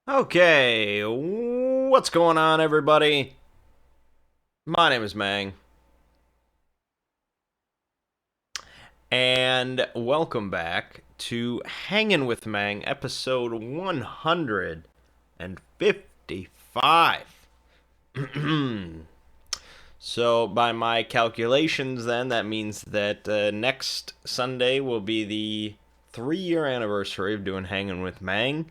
Okay, what's going on, everybody? My name is Mangg, and welcome back to Hanging with Mangg, episode 155. So, by my calculations, then, that means that next Sunday will be the 3-year anniversary of doing Hanging with Mangg.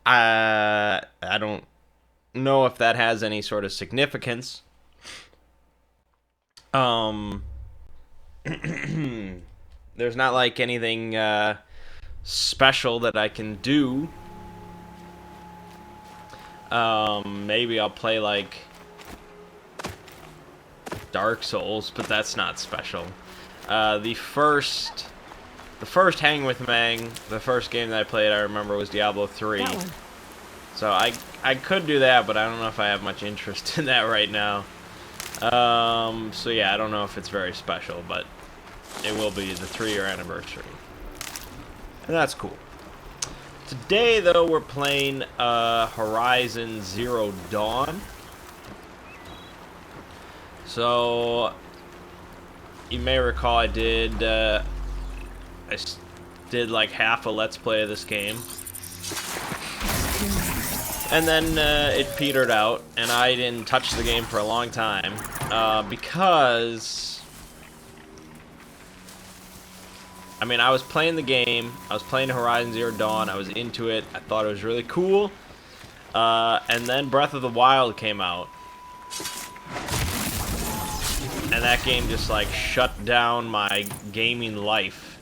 I don't know if that has any sort of significance. Um, there's not like anything special that I can do. Maybe I'll play like Dark Souls, but that's not special. The first Hang with Mangg, the first game that I played, I remember was Diablo 3. That one. So I could do that, but I don't know if I have much interest in that right now. So yeah, I don't know if it's very special, but it will be the 3-year anniversary. And that's cool. Today, though, we're playing Horizon Zero Dawn. So, you may recall I did like half a Let's Play of this game. And then it petered out, and I didn't touch the game for a long time because, I mean, I was playing the game, I was playing Horizon Zero Dawn, I was into it, I thought it was really cool, and then Breath of the Wild came out, and that game just, like, shut down my gaming life.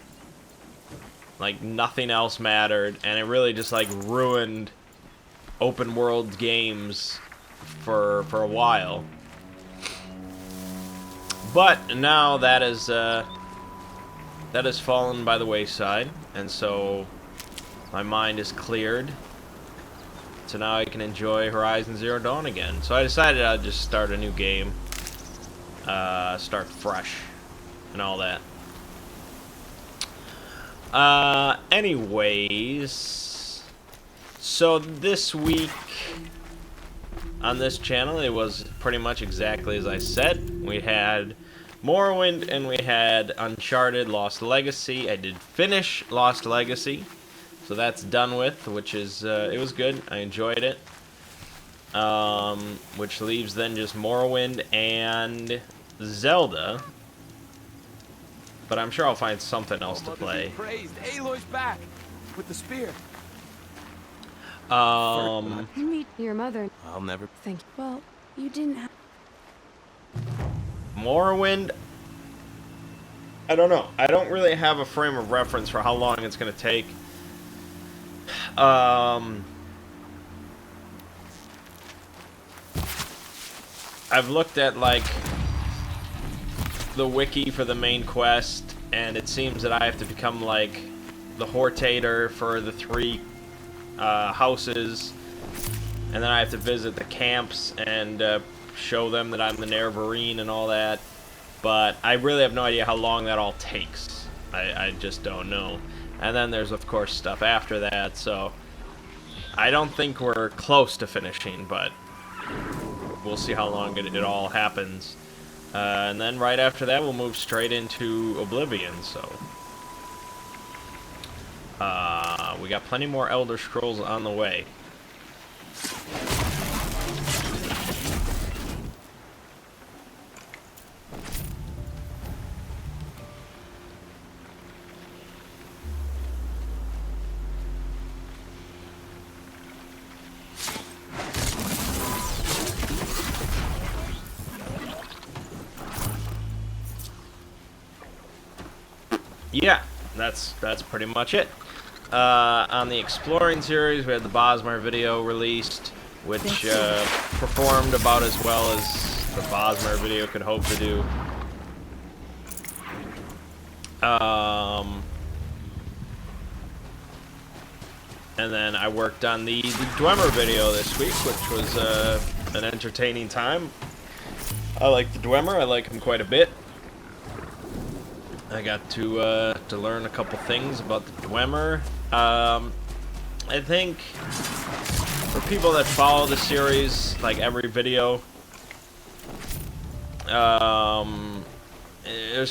Like, nothing else mattered, and it really just, like, ruined open world games for a while. But now that has fallen by the wayside, and so my mind is cleared. So now I can enjoy Horizon Zero Dawn again. So I decided I'd just start a new game, start fresh, and all that. Anyways, so this week on this channel, it was pretty much exactly as I said. We had Morrowind, and we had Uncharted Lost Legacy. I did finish Lost Legacy, so that's done with, which is, it was good. I enjoyed it. Which leaves then just Morrowind and Zelda. But I'm sure I'll find something else to play. Aloy's back with the spear. You meet your mother. I'll never Thank you. Well, you didn't have. Morrowind, I don't know. I don't really have a frame of reference for how long it's going to take. I've looked at, like, the wiki for the main quest, and it seems that I have to become, like, the Hortator for the 3 houses, and then I have to visit the camps and show them that I'm the Nerevarine and all that, but I really have no idea how long that all takes. I just don't know. And then there's, of course, stuff after that, so I don't think we're close to finishing, but we'll see how long it all happens. And then right after that, we'll move straight into Oblivion, so we got plenty more Elder Scrolls on the way. Yeah, that's pretty much it. On the Exploring series, we had the Bosmer video released, which performed about as well as the Bosmer video could hope to do. And then I worked on the Dwemer video this week, which was an entertaining time. I like the Dwemer. I like him quite a bit. I got to learn a couple things about the Dwemer. I think for people that follow the series, like every video, there's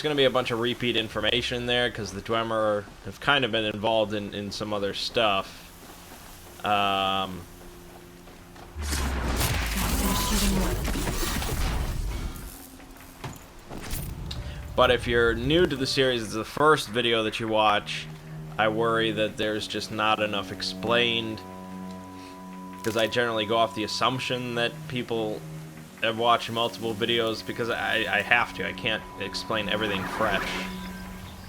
going to be a bunch of repeat information there because the Dwemer have kind of been involved in some other stuff. But if you're new to the series, it's the first video that you watch, I worry that there's just not enough explained, because I generally go off the assumption that people have watched multiple videos, because I have to. I can't explain everything fresh.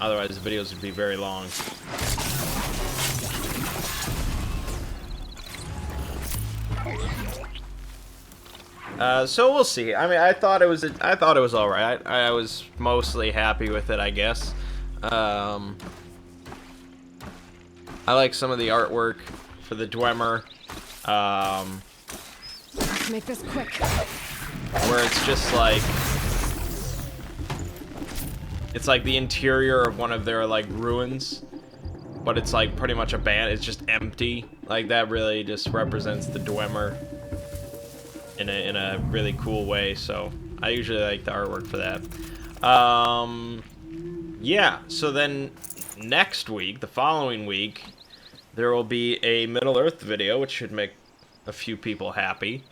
Otherwise, the videos would be very long. So we'll see. I mean, I thought it was all right. I was mostly happy with it, I guess. I like some of the artwork for the Dwemer. Let's make this quick. Where it's just like, it's like the interior of one of their like ruins, but it's like pretty much abandoned. It's just empty. Like that really just represents the Dwemer in a really cool way. So I usually like the artwork for that. Yeah. So then next week, the following week, there will be a Middle Earth video, which should make a few people happy.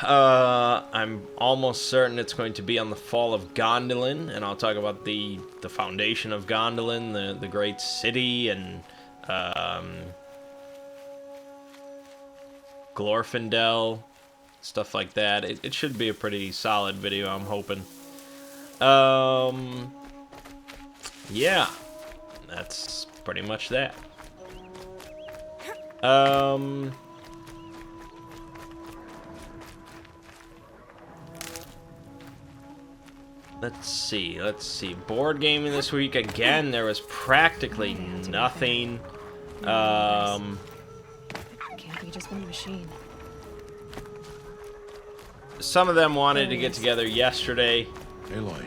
I'm almost certain it's going to be on the fall of Gondolin, and I'll talk about the foundation of Gondolin, the great city, and Glorfindel, stuff like that. It should be a pretty solid video, I'm hoping. Yeah, that's pretty much that. Let's see. Board gaming this week again. There was practically nothing. Can't be just one machine. Some of them wanted to get together yesterday Aloy,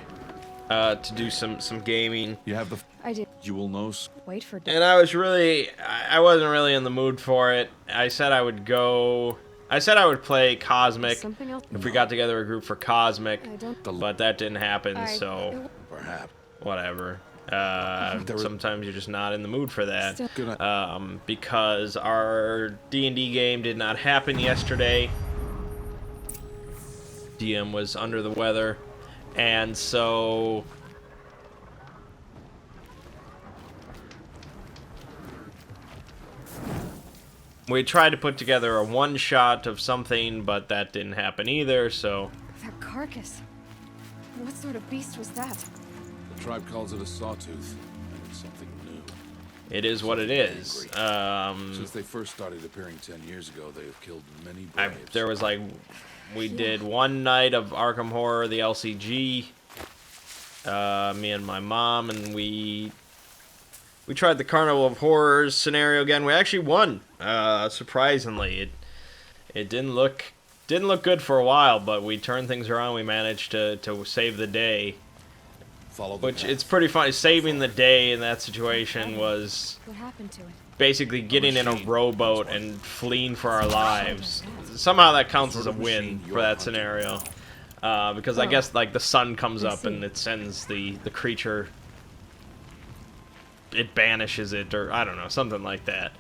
to do some gaming. you have the. I did. You will know. Wait for. And I wasn't really in the mood for it. I said I would play Cosmic Something else. if we got together a group for Cosmic, I don't. but that didn't happen, so Perhaps. whatever. Sometimes you're just not in the mood for that. Still. Good. Because our D&D game did not happen yesterday. DM was under the weather, and so we tried to put together a one-shot of something, but that didn't happen either, so That carcass. What sort of beast was that? The tribe calls it a sawtooth, and it's something new. it is what it is. Since they first started appearing 10 years ago, they have killed many braves. There was like, we did one night of Arkham Horror, the LCG, me and my mom, and we tried the Carnival of Horrors scenario again. We actually won, surprisingly. It didn't look good for a while, but we turned things around. We managed to save the day, Follow the which path. it's pretty funny. Saving the day in that situation was What happened to it? basically getting in a rowboat and fleeing for our lives. Somehow that counts as a win for that scenario, because I guess like the sun comes up and it sends the creature, it banishes it, or I don't know, something like that.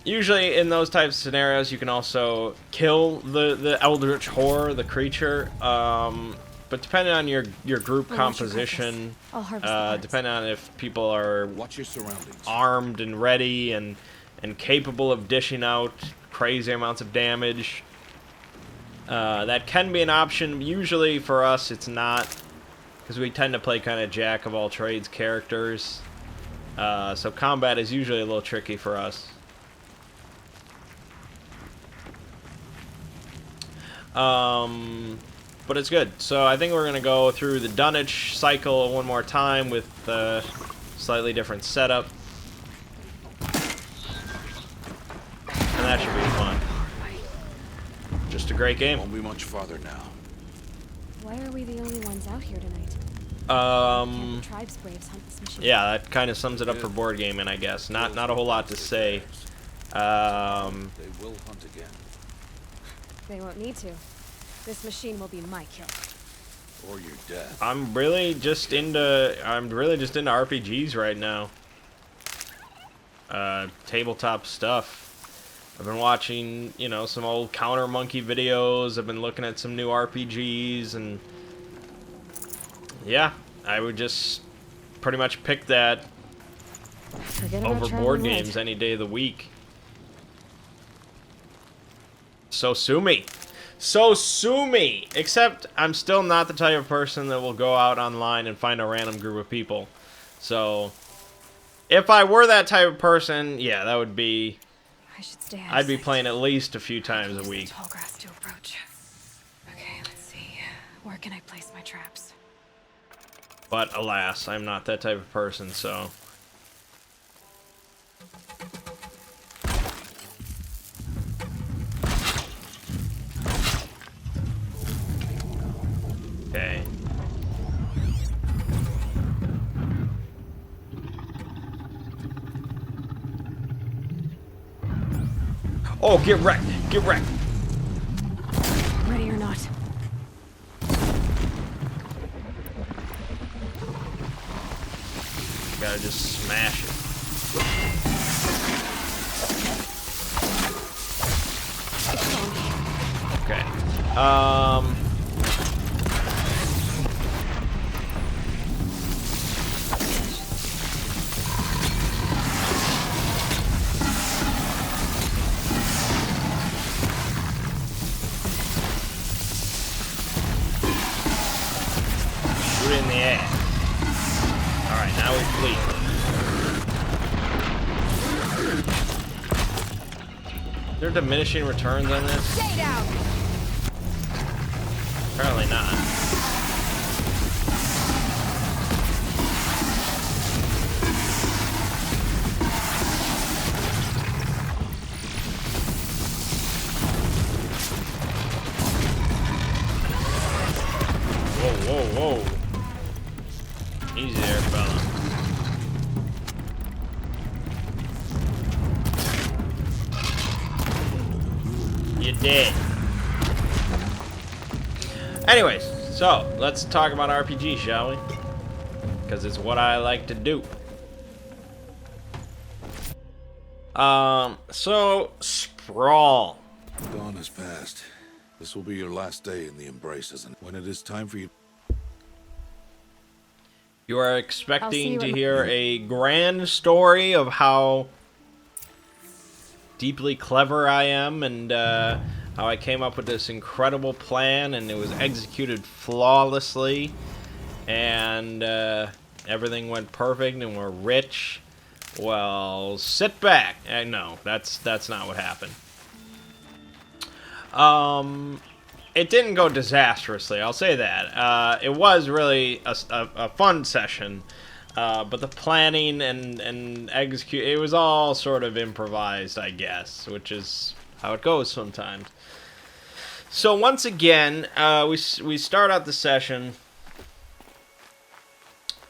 Usually in those types of scenarios you can also kill the Eldritch Horror, the creature, but depending on your group composition, I'll harvest the parts. depending on if people are Watch your surroundings. armed and ready and capable of dishing out crazy amounts of damage, that can be an option. Usually for us it's not, because we tend to play kind of jack of all trades characters, so combat is usually a little tricky for us. But it's good. So I think we're going to go through the Dunwich cycle one more time with a slightly different setup. And that should be fun. Just a great game. Won't be much farther now. Why are we the only ones out here tonight? The tribe's braves hunt this machine. Yeah, that kind of sums it up for board gaming, I guess. Not a whole lot to say. They will hunt again. They won't need to. This machine will be my kill. Or your death. I'm really just into RPGs right now. Tabletop stuff. I've been watching, you know, some old Counter Monkey videos. I've been looking at some new RPGs, and yeah, I would just pretty much pick that over board games any day of the week. So sue me. So sue me! Except, I'm still not the type of person that will go out online and find a random group of people. So, if I were that type of person, yeah, that would be... I should stay I'd be playing at least a few times a week. Tall grass to approach. Okay, let's see. Where can I place my traps? But alas, I'm not that type of person, so... Okay. Oh, get wrecked! Get wrecked! Ready or not? Gotta just smash it. Okay. Shoot in the ass. Alright, now we flee. Is there diminishing returns on this? Stay down. Apparently not. Whoa, whoa, whoa. Easy there, fella. You did. Anyways, so let's talk about RPG, shall we? Because it's what I like to do. So Sprawl. Dawn has passed. This will be your last day in the Embraces, and when it is time for you... You are expecting to hear a grand story of how deeply clever I am, and how I came up with this incredible plan, and it was executed flawlessly, and everything went perfect, and we're rich. Well, sit back. No, that's not what happened. It didn't go disastrously, I'll say that. It was really a fun session, but the planning and execute, it was all sort of improvised, I guess, which is how it goes sometimes. So once again, we start out the session,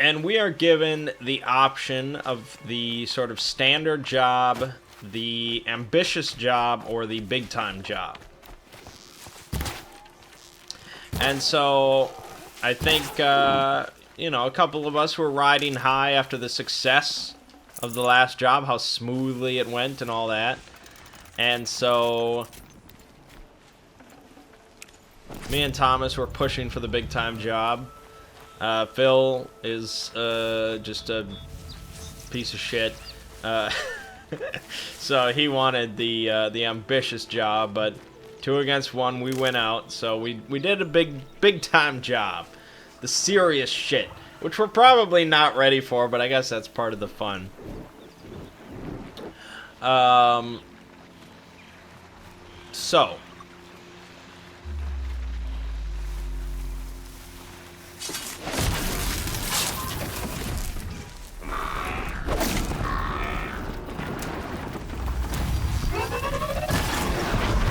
and we are given the option of the sort of standard job, the ambitious job, or the big-time job. And so, I think, you know, a couple of us were riding high after the success of the last job, how smoothly it went and all that. And so, me and Thomas were pushing for the big-time job. Phil is just a piece of shit. So he wanted the ambitious job, but 2 against 1, we went out. So we did a big-time job. The serious shit, which we're probably not ready for, but I guess that's part of the fun. So.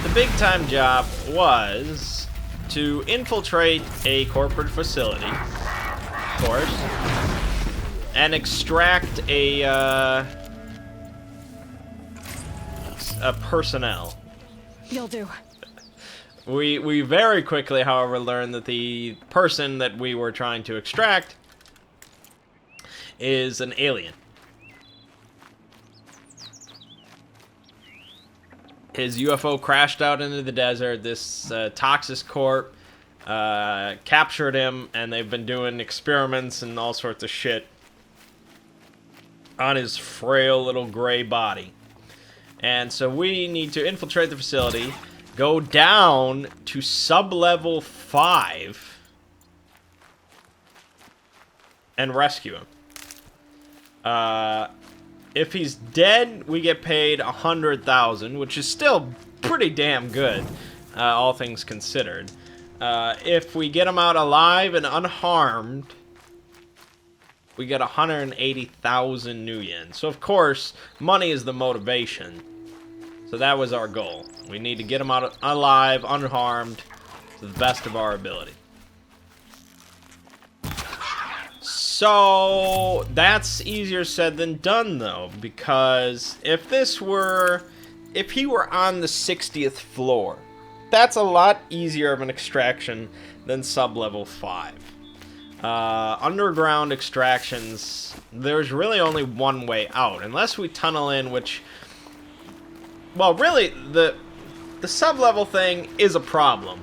The big-time job was to infiltrate a corporate facility course, and extract a personnel. You'll do. We very quickly, however, learned that the person that we were trying to extract is an alien. His UFO crashed out into the desert. This Toxis Corp captured him, and they've been doing experiments and all sorts of shit on his frail little gray body. And so we need to infiltrate the facility, go down to sub-level 5, and rescue him. If he's dead, we get paid 100,000, which is still pretty damn good, all things considered. If we get him out alive and unharmed, we get 180,000 new yen. So, of course, money is the motivation. So that was our goal. We need to get him out alive, unharmed, to the best of our ability. So, that's easier said than done, though, because if he were on the 60th floor, that's a lot easier of an extraction than sub-level 5. Underground extractions, there's really only one way out, unless we tunnel in, which, well, really, the sub-level thing is a problem.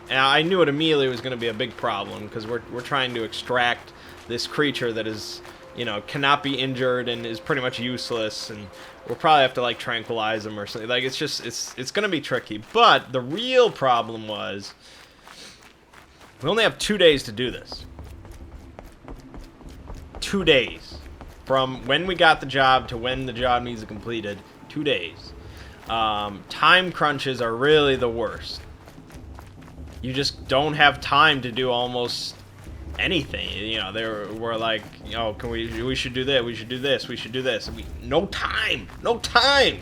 And I knew it immediately was going to be a big problem, because we're trying to extract this creature that is, you know, cannot be injured and is pretty much useless, and we'll probably have to, like, tranquilize him or something. Like, it's just, it's gonna be tricky. But the real problem was, we only have 2 days to do this. 2 days. From when we got the job to when the job needs to be completed. 2 days. Time crunches are really the worst. You just don't have time to do almost anything. You know, we're like, you know, we should do that, we should do this, we should do this. No time! No time!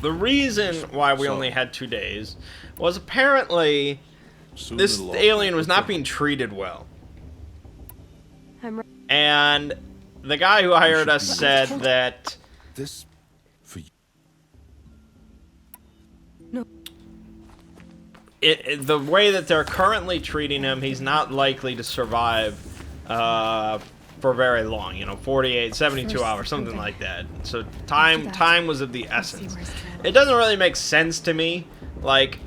The reason why we only had 2 days was apparently this alien was not being treated well. And the guy who hired us said that This for you. the way that they're currently treating him, he's not likely to survive for very long. You know, 48, 72 hours, something like that. So time was of the essence. It doesn't really make sense to me, like,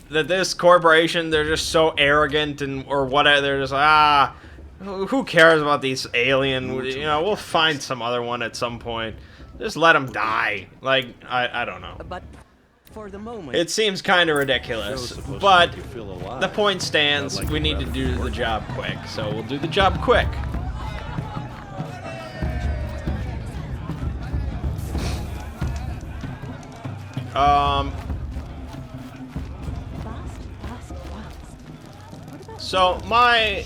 that this corporation, they're just so arrogant and or whatever. They're just like, who cares about these alien? You know, we'll find some other one at some point. Just let them die. Like, I don't know. But for the moment, It seems kind of ridiculous, but the point stands. We need to do the job quick, so we'll do the job quick. So my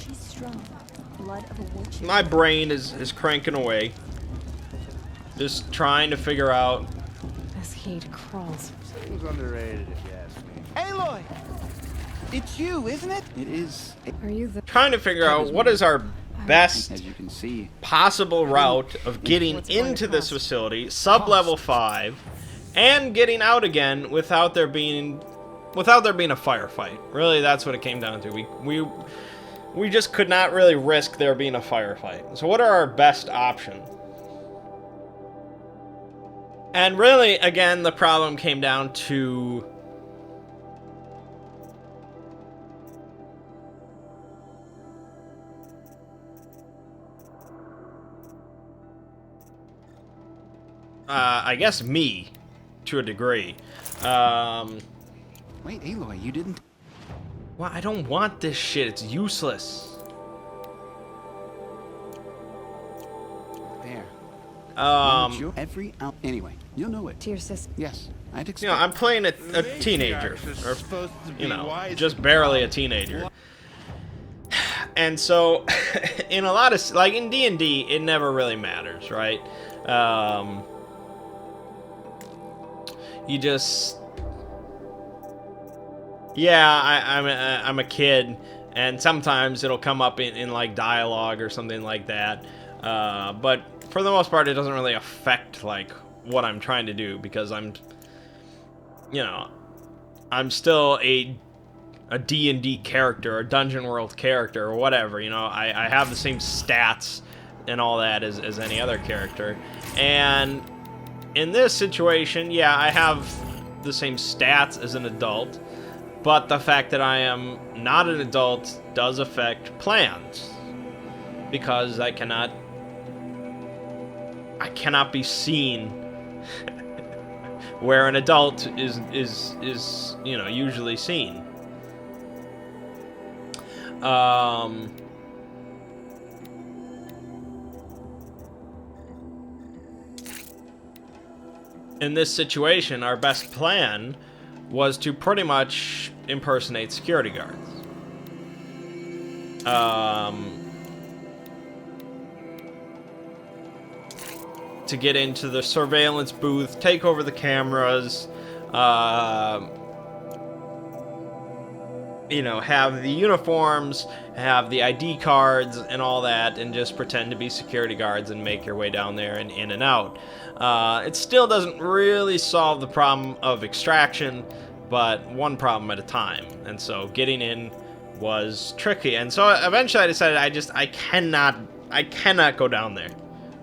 brain is cranking away, just trying to figure out. This heat crawls. Seems underrated if you ask me. Aloy, it's you, isn't it? It is. Are you the... Trying to figure out what is our best As you can see, possible route of getting into this facility, sub-level 5, and getting out again without there being a firefight. Really, that's what it came down to. We just could not really risk there being a firefight. So what are our best options? And really, again, the problem came down to I guess me, to a degree. wait, Aloy, you didn't. Well, I don't want this shit. It's useless. There. You Anyway, you'll know it. To your sister. Yes, I'd expect. know, I'm playing a teenager, or, you know, just barely a teenager. And so, in a lot of, like, in D&D, it never really matters, right? You just... Yeah, I'm a kid, And sometimes it'll come up in like dialogue or something like that. But for the most part, it doesn't really affect like what I'm trying to do, because I'm still a D&D character, a Dungeon World character, or whatever. I have the same stats and all that as any other character. And in this situation, yeah, I have the same stats as an adult, but the fact that I am not an adult does affect plans, because I cannot be seen where an adult is usually seen. In this situation, our best plan was to pretty much impersonate security guards. To get into the surveillance booth, take over the cameras, have the uniforms, have the ID cards and all that, and just pretend to be security guards and make your way down there and in and out. It still doesn't really solve the problem of extraction, but one problem at a time. And so getting in was tricky. And so eventually I decided I cannot go down there.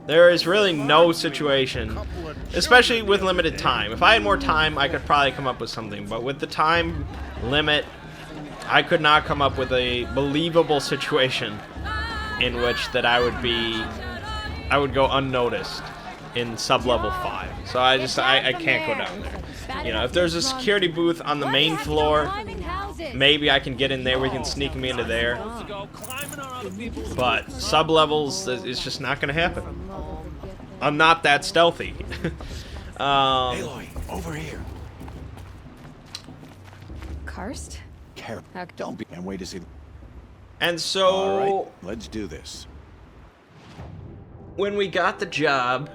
There is really no situation, especially with limited time. If I had more time, I could probably come up with something. But with the time limit, I could not come up with a believable situation in which that I would go unnoticed in sub-level 5. So I can't go down there. If there's a security booth on the main floor, maybe I can get in there. We can sneak me into there. But sub-levels, it's just not going to happen. I'm not that stealthy. Aloy, over here. Karst? Careful. Don't be and wait to see. And so, All right, let's do this. when we got the job,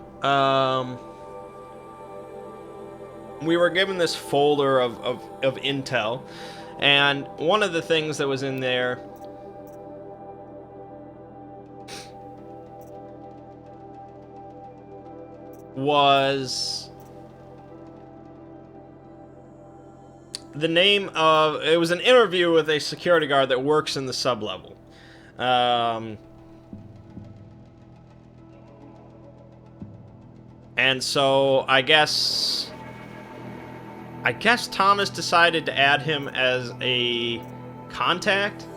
we were given this folder of intel, and one of the things that was in there was the name of, it was an interview with a security guard that works in the sub-level. And so I guess Thomas decided to add him as a contact.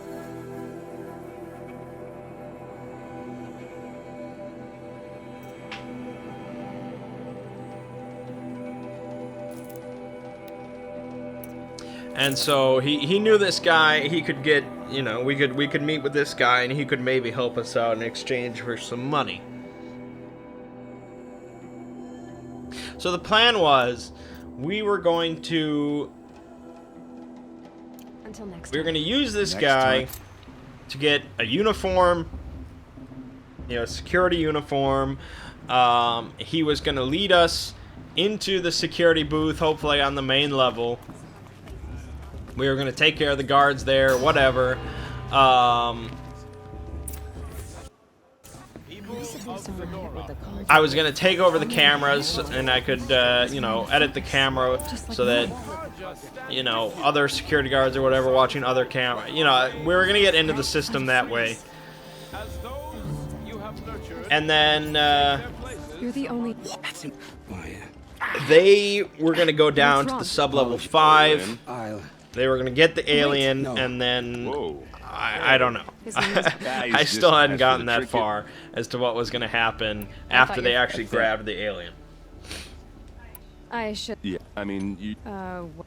And so he knew this guy. He could get, we could meet with this guy, and he could maybe help us out in exchange for some money. So the plan was, we were going to use this guy to get a uniform, security uniform. He was going to lead us into the security booth, hopefully on the main level. We were going to take care of the guards there, whatever. I was going to take over the cameras, and I could, edit the camera so that, other security guards or whatever watching other camera. We were going to get into the system that way. And then, You're the only. they were going to go down to the sub-level 5. They were going to get the alien, and then I don't know. I still hadn't gotten that far as to what was going to happen after they actually grabbed the alien. I should. Yeah, I mean,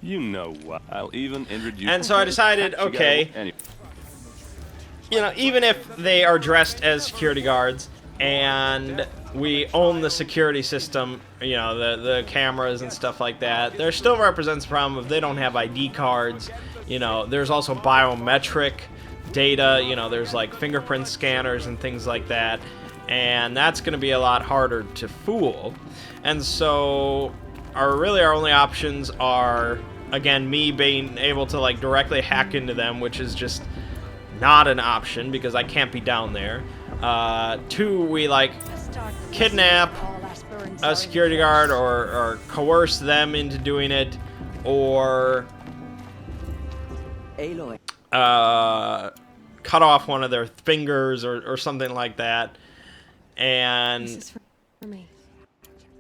you know what? I'll even introduce. And so I decided, okay, even if they are dressed as security guards and we own the security system, the cameras and stuff like that, there still represents a problem if they don't have ID cards. There's also biometric data, there's like fingerprint scanners and things like that, and that's going to be a lot harder to fool. And so our only options are, again, me being able to like directly hack into them, which is just not an option because I can't be down there. 2, we like kidnap a security guard or coerce them into doing it, or cut off one of their fingers or something like that. And This is for me.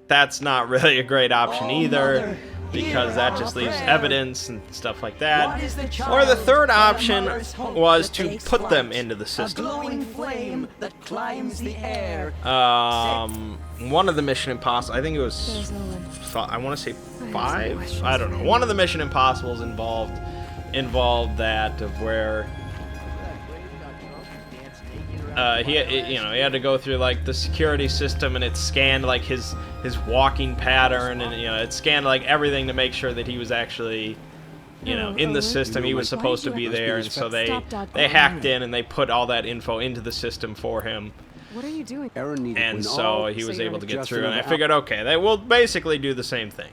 that's not really a great option either, because that just leaves evidence and stuff like that. Or the third option was to put them into the system. One of the Mission Impossible, I think it was, I want to say 5. I don't know. One of the Mission Impossibles involved that, of where he had to go through like the security system, and it scanned like his walking pattern, and it scanned like everything to make sure that he was actually in the system. He was supposed to be there, and so they hacked in and they put all that info into the system for him. What are you doing? And so he was able to get through, and I figured, okay, they will basically do the same thing.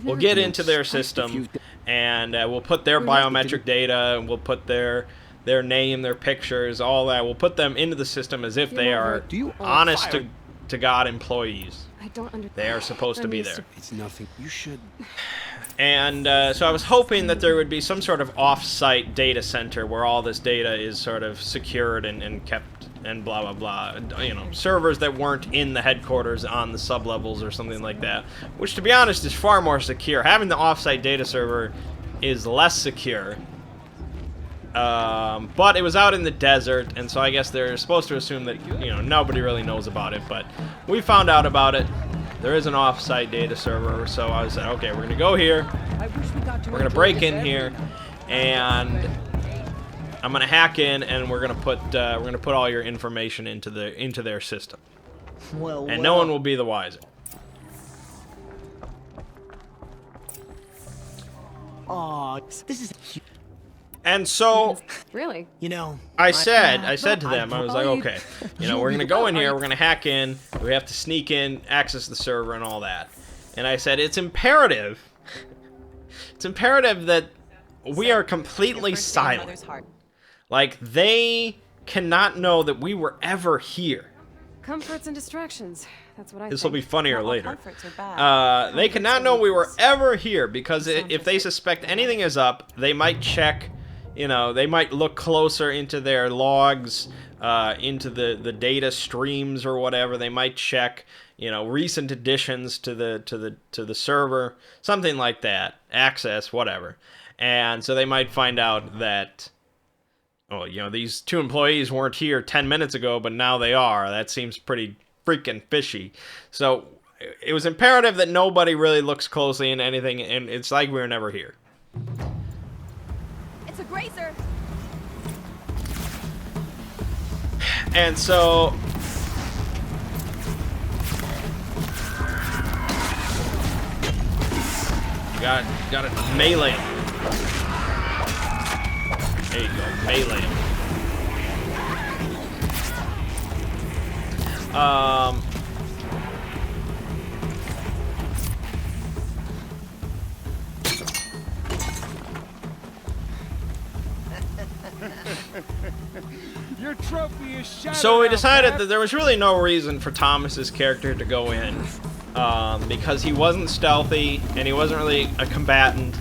We'll get into their system, and we'll put their biometric data, and we'll put their name, their pictures, all that. We'll put them into the system as if they are honest to God employees. I don't understand. They are supposed to be there. It's nothing. You should. And so I was hoping that there would be some sort of off-site data center where all this data is sort of secured and kept and blah blah blah. Servers that weren't in the headquarters on the sublevels or something like that. Which, to be honest, is far more secure. Having the off-site data server is less secure. But it was out in the desert, and so I guess they're supposed to assume that nobody really knows about it. But we found out about it. There is an off-site data server, so I was like, okay, we're gonna go here. We're gonna break in here, and I'm gonna hack in, and we're gonna put all your information into their system, and no one will be the wiser. Aw, this is. And so, Really? I said to them, I was like, okay, we're gonna go in here, we're gonna hack in, we have to sneak in, access the server, and all that. And I said, it's imperative that we are completely silent. Like, they cannot know that we were ever here. Comforts and distractions. That's what I This will be think. funnier later. They cannot know we were ever here, because if they suspect anything is up, they might check. They might look closer into their logs, into the data streams or whatever. They might check, recent additions to the server, something like that, access, whatever. And so they might find out that, these 2 employees weren't here 10 minutes ago, but now they are. That seems pretty freaking fishy. So it was imperative that nobody really looks closely into anything, and it's like we were never here. It's a grazer. And so got to melee him. There you go, melee him. Your trophy is shot. So we decided that there was really no reason for Thomas's character to go in, because he wasn't stealthy and he wasn't really a combatant.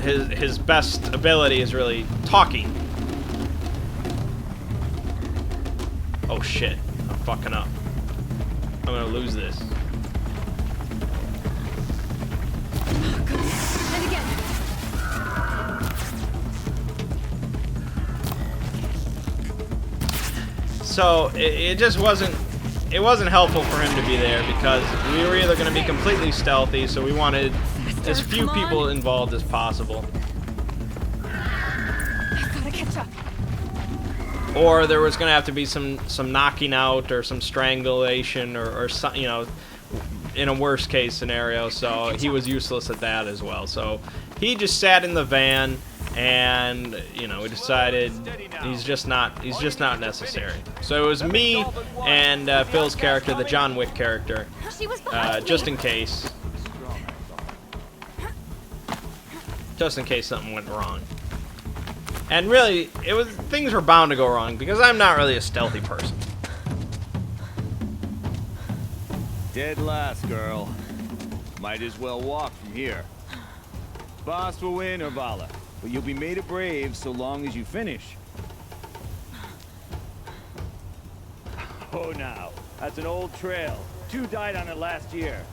His best ability is really talking. Oh shit, I'm fucking up. I'm gonna lose this. And again. So it just wasn't helpful for him to be there, because we were either going to be completely stealthy, so we wanted as few people involved as possible, I've gotta catch up. or there was going to have to be some knocking out or some strangulation or some, in a worst case scenario. So he was useless at that as well. So he just sat in the van, and we decided he's just not necessary. So it was me and Phil's character, the John Wick character, just in case something went wrong. And really, things were bound to go wrong because I'm not really a stealthy person. Dead last, girl. Might as well walk from here. Boss will win, Urvala, but you'll be made a brave so long as you finish. Oh, now, that's an old trail. 2 died on it last year.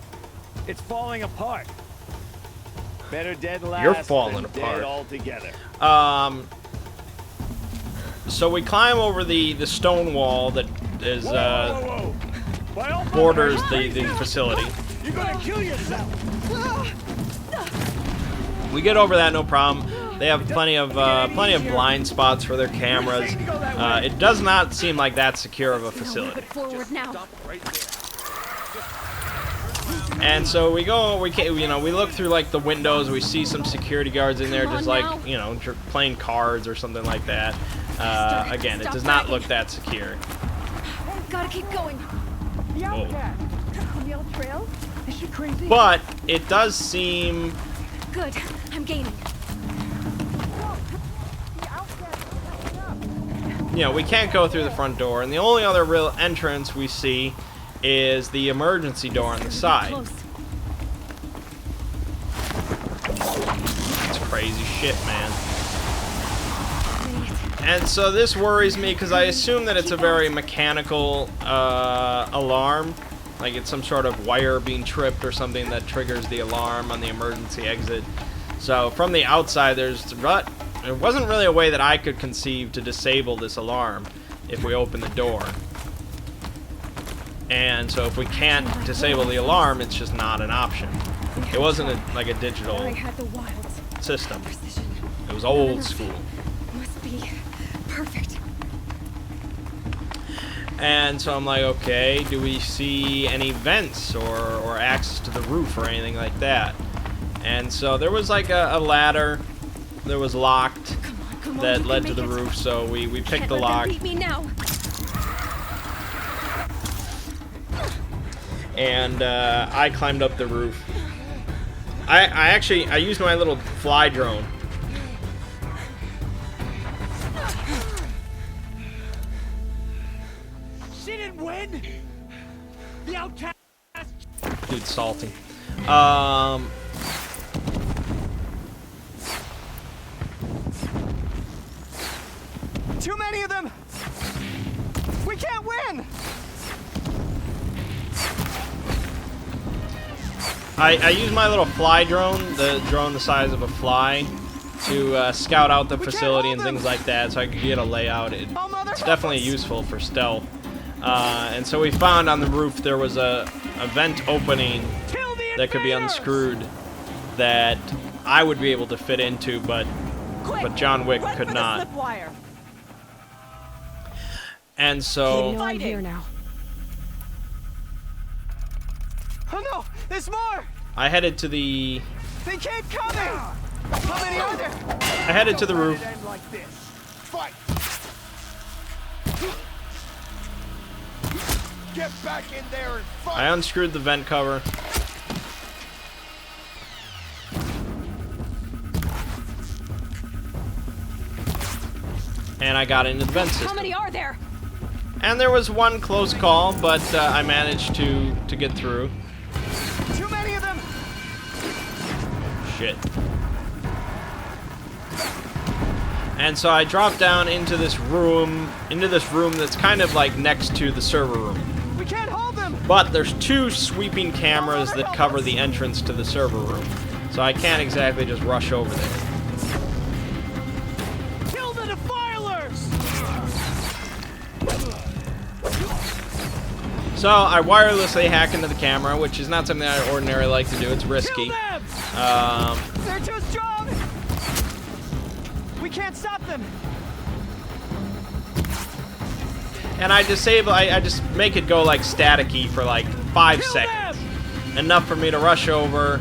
It's falling apart. Better dead last You're falling than apart. Dead altogether. So we climb over the stone wall that is Whoa. By all borders fuckers, the facility. You're gonna kill yourself. We get over that, no problem. They have plenty of blind spots for their cameras. It does not seem like that secure of a facility. Forward now. And so we look through like the windows. We see some security guards in there, just like playing cards or something like that. Again, it does not look that secure. Gotta keep going. The outcast. On the old trail? Is she crazy? But it does seem. Good. I'm gaining. We can't go through the front door, and the only other real entrance we see is the emergency door on the side. Close. It's crazy shit, man. And so this worries me because I assume that it's a very mechanical alarm. Like it's some sort of wire being tripped or something that triggers the alarm on the emergency exit. So from the outside, there wasn't really a way that I could conceive to disable this alarm if we open the door. And so if we can't disable the alarm, it's just not an option. It wasn't like a digital system. It was old school. Must be perfect. And so I'm like, okay, do we see any vents or access to the roof or anything like that? And so there was like a ladder that was locked Come on, that led to the roof, so we picked the lock. Beat me now. And I climbed up the roof. I used my little fly drone. She didn't win. The outcast. Dude, salty. Too many of them! We can't win! I used my little fly drone, the drone the size of a fly, to scout out the facility and things like that, so I could get a layout. It's definitely useful for stealth. And so we found on the roof there was a vent opening that could be unscrewed that I would be able to fit into, but John Wick could not. And so I'm here now. Oh no! There's more! I headed to the. They keep coming! How many are there? I headed to the roof. Fight! Get back in there and fight! I unscrewed the vent cover. And I got into the vent system. How many are there? And there was one close call, but I managed to get through. Too many of them! Shit. And so I dropped down into this room that's kind of like next to the server room. We can't hold them! But there's 2 sweeping cameras that cover the entrance to the server room. So I can't exactly just rush over there. Kill the defilers! So I wirelessly hack into the camera, which is not something I ordinarily like to do. It's risky. They're too strong! We can't stop them! And I disable. I just make it go like staticky for like 5 seconds, enough for me to rush over,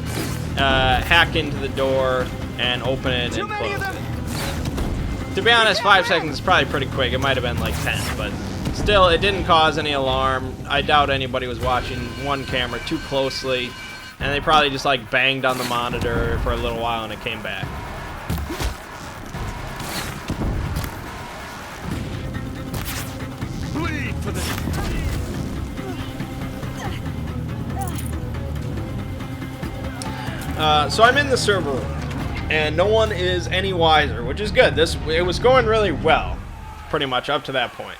hack into the door, and open it and close it. To be honest, 5 seconds is probably pretty quick. It might have been like 10, but still, it didn't cause any alarm. I doubt anybody was watching one camera too closely, and they probably just like banged on the monitor for a little while and it came back. So I'm in the server room, and no one is any wiser, which is good. It was going really well, pretty much up to that point.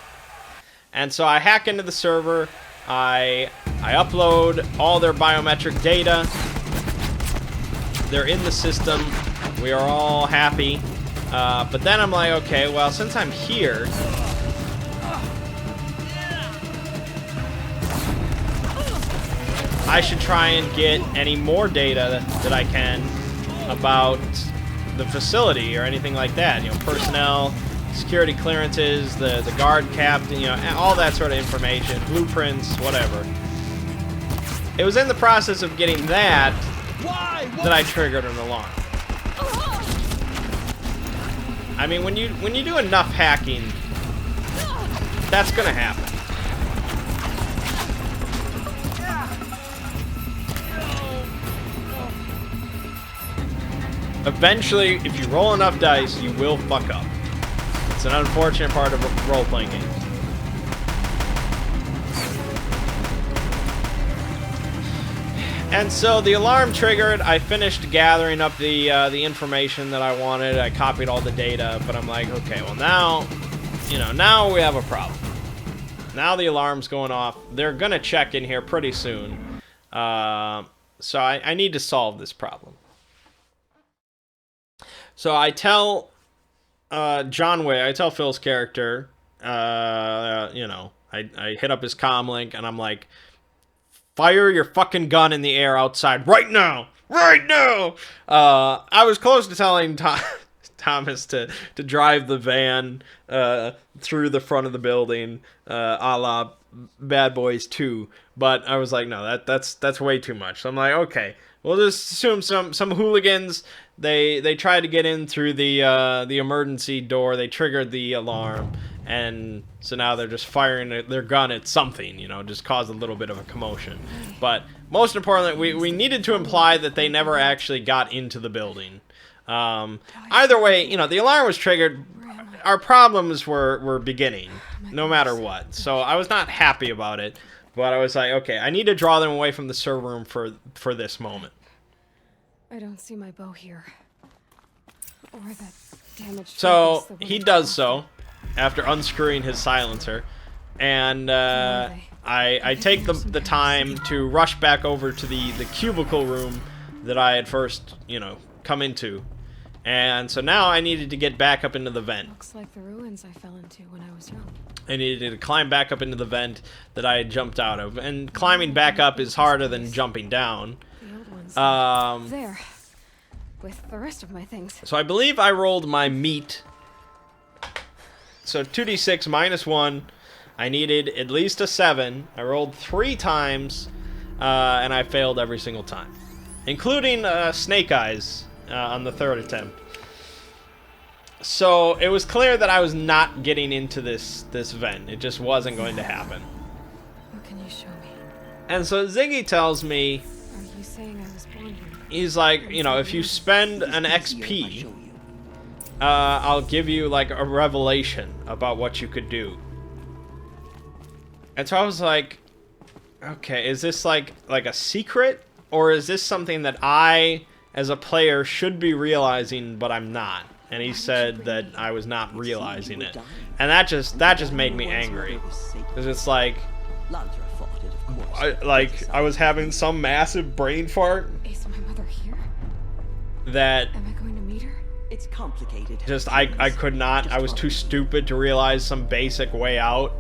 And so I hack into the server. I upload all their biometric data. They're in the system. We are all happy. But then I'm like, okay, well, since I'm here, I should try and get any more data that I can about the facility or anything like that. You know, personnel, security clearances, the guard captain, you know, all that sort of information, blueprints, whatever. It was in the process of getting that that I triggered an alarm. I mean, when you do enough hacking, that's gonna happen. Eventually, if you roll enough dice, you will fuck up. It's an unfortunate part of role-playing games. And so the alarm triggered. I finished gathering up the information that I wanted. I copied all the data, but I'm like, okay, well now, you know, now we have a problem. Now the alarm's going off. They're gonna check in here pretty soon. So I need to solve this problem. So I tell John Way, I tell Phil's character, you know, I hit up his comm link and I'm like, fire your fucking gun in the air outside right now! Right now! I was close to telling Thomas to drive the van through the front of the building, a la Bad Boys 2, but I was like, no, that's way too much. So I'm like, okay, we'll just assume some hooligans. They tried to get in through the emergency door. They triggered the alarm, and so now they're just firing their gun at something, you know, just caused a little bit of a commotion. But most importantly, we needed to imply that they never actually got into the building. Either way, you know, the alarm was triggered. Our problems were beginning, no matter what. So I was not happy about it, but I was like, okay, I need to draw them away from the server room for this moment. I don't see my bow here. Or that damaged. So he does so after unscrewing his silencer, and I take the time to rush back over to the cubicle room that I had first, you know, come into. And so now I needed to get back up into the vent. Looks like the ruins I fell into when I was young. I needed to climb back up into the vent that I had jumped out of. And climbing back up is harder than jumping down. The old ones. There. With the rest of my things. So I believe I rolled my meat. So 2d6 minus 1. I needed at least a 7. I rolled 3 times, and I failed every single time. Including Snake Eyes on the 3rd attempt. So it was clear that I was not getting into this vent. It just wasn't going to happen. What can you show me? And so Ziggy tells me, Are you saying I was born here? he's like, you know, if you spend an XP, I'll give you like a revelation about what you could do. And so I was like, okay, is this like a secret? Or is this something that I, as a player, should be realizing, but I'm not? And he said that I was not realizing it. And that just made me angry. Because it's like, I was having some massive brain fart. Is my mother here? That Am I going to meet her? It's complicated. just I could not. I was too stupid to realize some basic way out.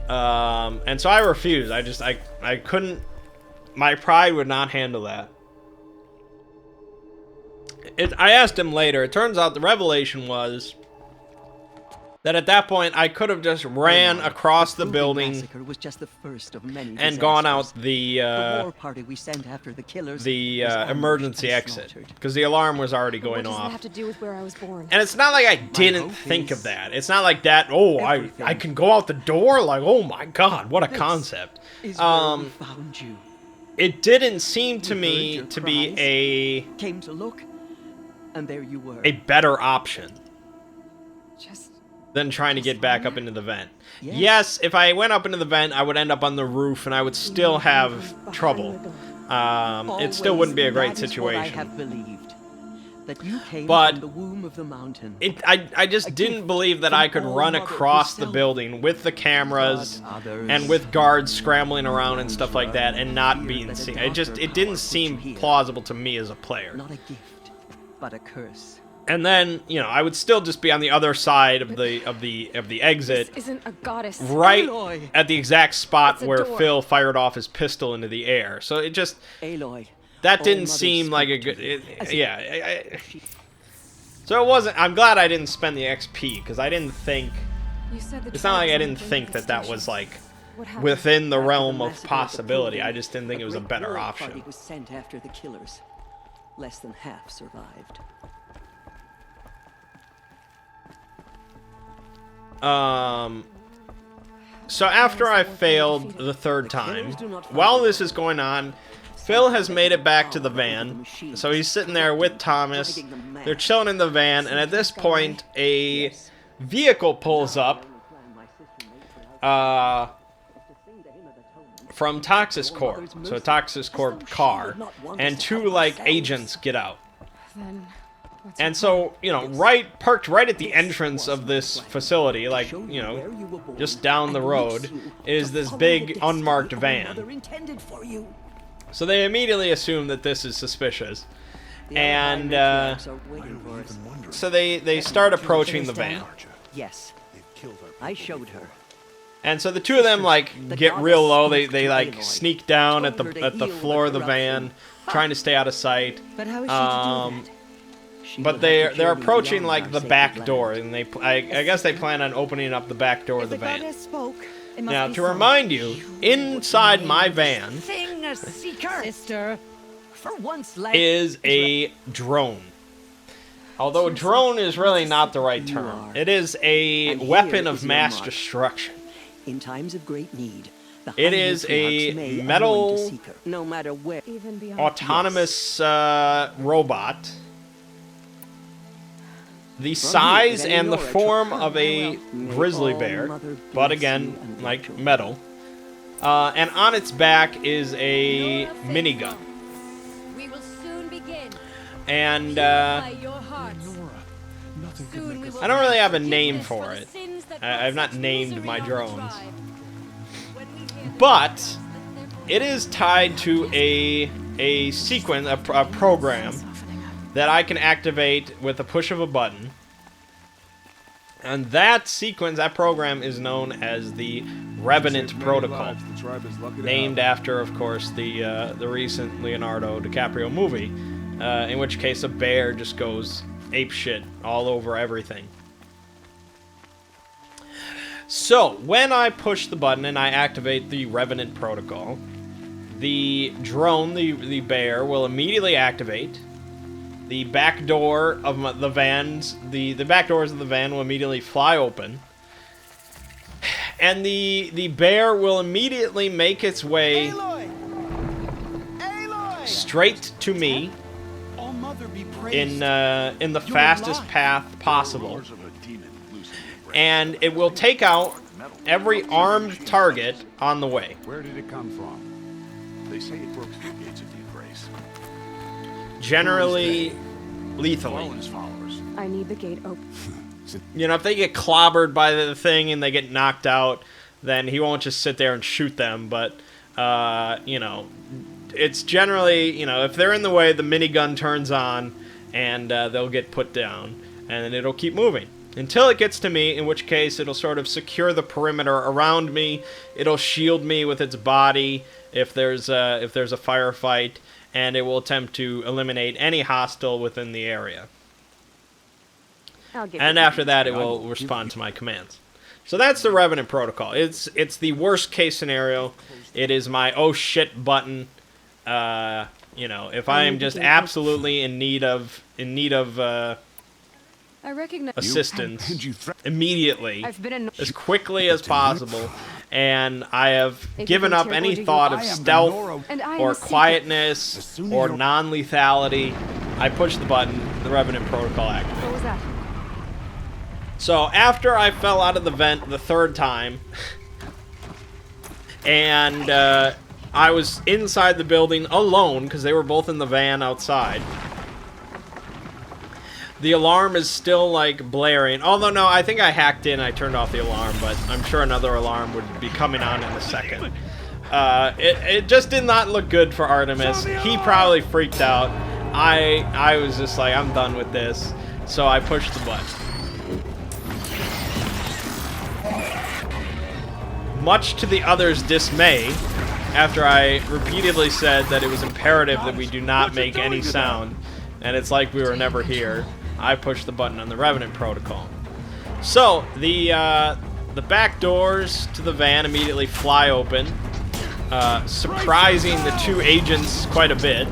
And so I refused. I couldn't. My pride would not handle that. I asked him later. It turns out the revelation was that at that point I could have just ran across the building was just the first of many and gone out the war party we sent after the killers emergency exit, because the alarm was already going What does that off. have to do with where I was born? And it's not like I didn't think of that. It's not like that. Oh, I can go out the door. Like, oh my God, what a concept. Is where we found you. It didn't seem to me to be Came to look, and there you were. a better option Just than trying to get back up into the vent. Yes. Yes, if I went up into the vent, I would end up on the roof and I would still have trouble. it still wouldn't be a great That is what I situation. have believed. That you came But from the womb of the mountain. I just didn't believe that I could run across the building with the cameras and with guards scrambling around and stuff like that and not being seen. It didn't seem plausible to me as a player. Not a gift, but a curse. And then, you know, I would still just be on the other side of the exit, This isn't a goddess. right Aloy. at the exact spot It's a where door. Phil fired off his pistol into the air. So it just Aloy. that all didn't mothers seem like a speak good. to you as Yeah. So it wasn't. I'm glad I didn't spend the XP because I didn't think. You said the It's not like I tribe didn't was think under that that station. was like What happened? within the After realm of massacre the possibility. Pilgrim, I just didn't think it was a great better war option. party was sent after the killers. Less than half survived. So after I failed the third time, while this is going on, Phil has made it back to the van. So he's sitting there with Thomas. They're chilling in the van, and at this point, a vehicle pulls up from Toxis Corp. So a Toxis Corp car, and two like agents get out. Then what's And so, you know, parked right at the entrance of this facility, like, you know, just down the road, is this big unmarked van. Intended for you. So they immediately assume that this is suspicious. And so they start approaching the van. Yes. I showed her. And so the two of them like get real low. They like sneak down at the floor of the van, trying to stay out of sight. But how is she to do that? But they're approaching like the back door, and I guess they plan on opening up the back door of the van. Now, to remind you, inside my van Sister. For once, is a drone. Although drone is really not the right term. It is a And here weapon of is your mass mark. destruction. in times of great need, the It high is a matriarchs may metal- anoint a seeker, no matter where. even beyond Autonomous robot. The size here, and the Eleanor, form try- of a May grizzly all bear, Mother but bless again, you and like your metal. And on its back is a minigun. We will soon begin. And By your hearts. Nothing could Soon make we us will I don't really have a forgiveness name for for the it. sins that I've brought not such named misery my on the drones. tribe. When we hear the But voices, let them it is tied to a sequence, a program that I can activate with a push of a button. And that sequence, that program, is known as the Revenant Protocol, named after, of course, the recent Leonardo DiCaprio movie, in which case a bear just goes apeshit all over everything. So, when I push the button and I activate the Revenant Protocol, the drone, the bear, will immediately activate. The back door of the vans, the back doors of the van will immediately fly open. And the bear will immediately make its way Aloy! Aloy! straight to me All Mother be in praised. the fastest alive. path possible. And it will take out every armed target on the way. Where did it come from? They say it broke through the gates of the Embrace. Generally, All lethally. his followers. I need the gate open. You know, if they get clobbered by the thing and they get knocked out, then he won't just sit there and shoot them. But, you know, it's generally, you know, if they're in the way, the minigun turns on and they'll get put down. And then it'll keep moving until it gets to me, in which case it'll sort of secure the perimeter around me. It'll shield me with its body if there's a firefight, and it will attempt to eliminate any hostile within the area. I'll get And you. after that, it will respond to my commands. So that's the Revenant Protocol. It's the worst case scenario. It is my oh shit button. You know, if I am just absolutely in need of I recognize. assistance immediately, I've been as quickly as possible, and I have If given you up can any tear thought I of am the stealth Nora- And I am or a secret. quietness sooner or you'll- non-lethality. I push the button, the Revenant Protocol activates. What was that? So after I fell out of the vent the third time, and I was inside the building alone, because they were both in the van outside. The alarm is still, like, blaring. Although, no, I think I hacked in, I turned off the alarm, but I'm sure another alarm would be coming on in a second. It just did not look good for Artemis. He probably freaked out. I was just like, I'm done with this. So I pushed the button. Much to the others' dismay, after I repeatedly said that it was imperative that we do not make any sound, and it's like we were never here, I pushed the button on the Revenant protocol. So, the back doors to the van immediately fly open, surprising the two agents quite a bit,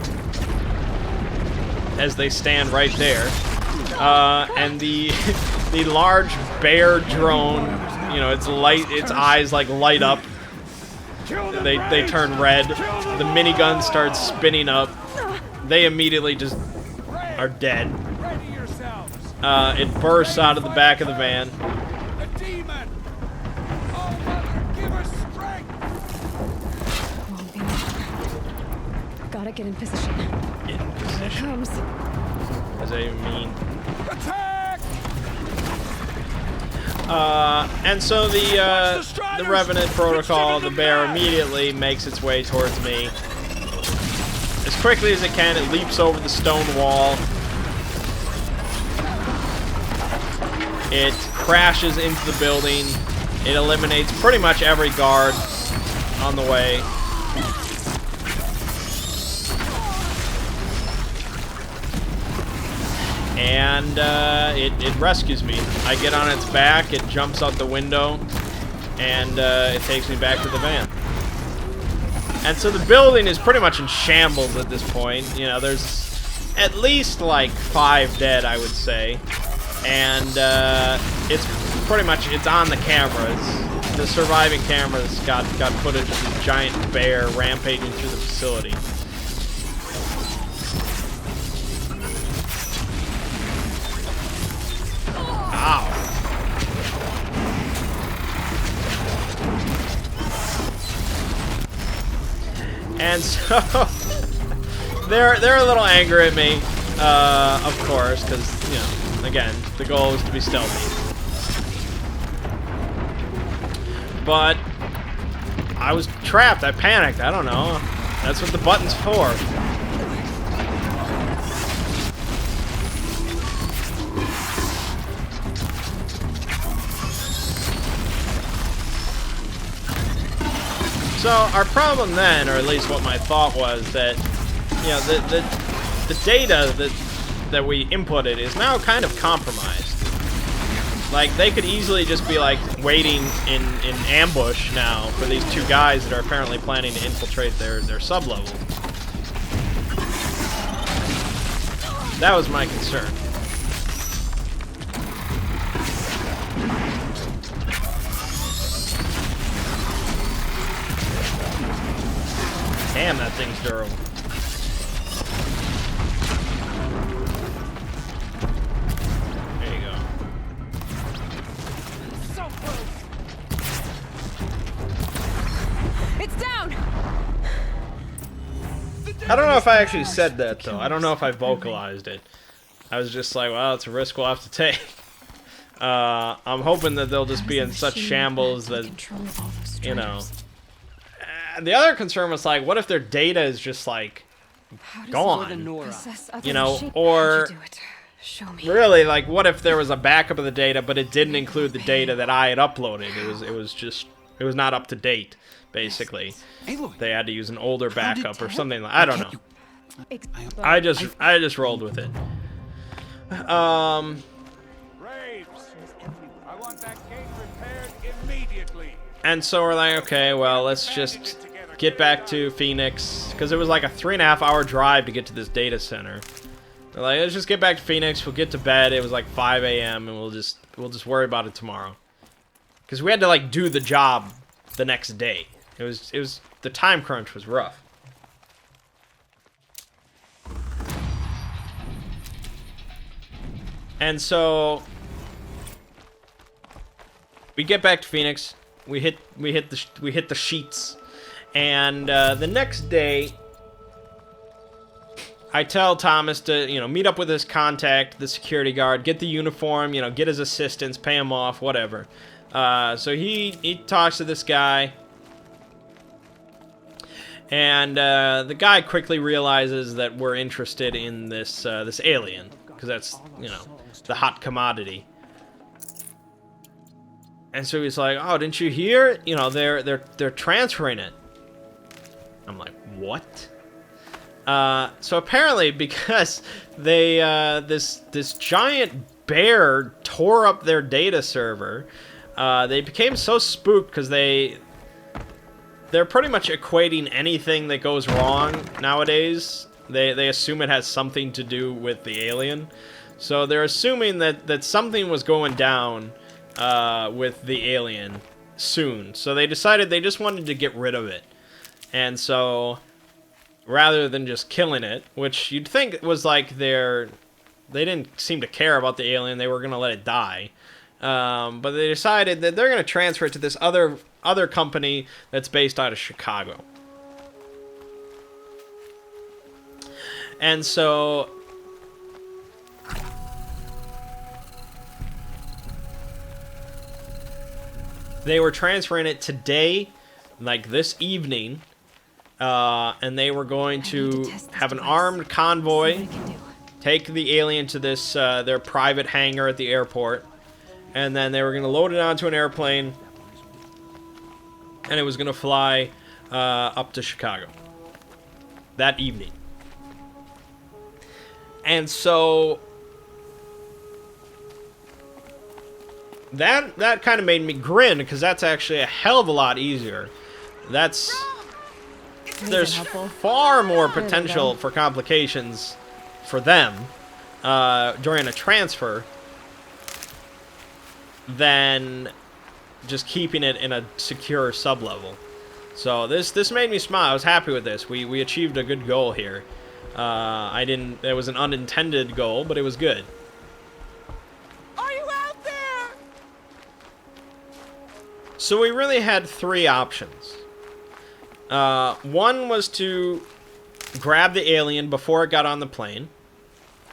as they stand right there. And the the large bear drone, you know, its eyes like light up. They turn red. The minigun starts spinning up. They immediately just are dead. It bursts out of the back of the van. A demon! Oh, mother, give us strength! Won't be long. Gotta get in position. Get in Here it position. comes. What does that even mean? Attack! And so the Revenant protocol, the bear immediately makes its way towards me. As quickly as it can, it leaps over the stone wall. It crashes into the building. It eliminates pretty much every guard on the way. And it rescues me. I get on its back, it jumps out the window, and it takes me back to the van. And so the building is pretty much in shambles at this point. You know, there's at least like 5 dead, I would say. And it's pretty much, it's on the cameras. The surviving cameras got footage of this giant bear rampaging through the facility. Ow. And so they're a little angry at me, of course, because, you know, again, the goal is to be stealthy. But I was trapped. I panicked. I don't know. That's what the button's for. So our problem then, or at least what my thought was, that, you know, the data that we inputted is now kind of compromised. Like, they could easily just be like waiting in ambush now for these two guys that are apparently planning to infiltrate their sub-level. That was my concern. Damn, that thing's durable. There you go. So close. It's down. I don't know if I actually said that, though. I don't know if I vocalized it. I was just like, well, it's a risk we'll have to take. I'm hoping that they'll just be in such shambles that, you know... The other concern was, like, what if their data is just, like, gone? You know, or... Really, like, what if there was a backup of the data, but it didn't include the data that I had uploaded? It was not up to date, basically. They had to use an older backup or something like, I don't know. I just rolled with it. Graves, I want that gate repaired immediately. And so we're like, okay, well, let's just get back to Phoenix, because it was like a 3.5-hour drive to get to this data center. They're like, let's just get back to Phoenix. We'll get to bed. It was like 5 a.m. and we'll just worry about it tomorrow. Because we had to like do the job the next day. It was the time crunch was rough. And so we get back to Phoenix. We hit the sheets, And the next day, I tell Thomas to, meet up with his contact, the security guard, get the uniform, get his assistants, pay him off, whatever. So he talks to this guy. And the guy quickly realizes that we're interested in this alien, because that's, the hot commodity. And so he's like, "Oh, didn't you hear? They're transferring it." I'm like, "What?" So apparently, because they this giant bear tore up their data server, they became so spooked because they're pretty much equating anything that goes wrong nowadays. They assume it has something to do with the alien, so they're assuming that something was going down with the alien soon. So they decided they just wanted to get rid of it, and so, rather than just killing it, which you'd think was like they didn't seem to care about the alien, they were going to let it die. But they decided that they're going to transfer it to this other company that's based out of Chicago. And so they were transferring it today, like this evening. And they were going to have an armed convoy take the alien to this their private hangar at the airport, and then they were going to load it onto an airplane, and it was going to fly up to Chicago that evening. And so that kind of made me grin, because that's actually a hell of a lot easier. There's far more potential for complications for them during a transfer than just keeping it in a secure sublevel. So this made me smile. I was happy with this. We achieved a good goal here. It was an unintended goal, but it was good. Are you out there? So we really had three options. One was to grab the alien before it got on the plane.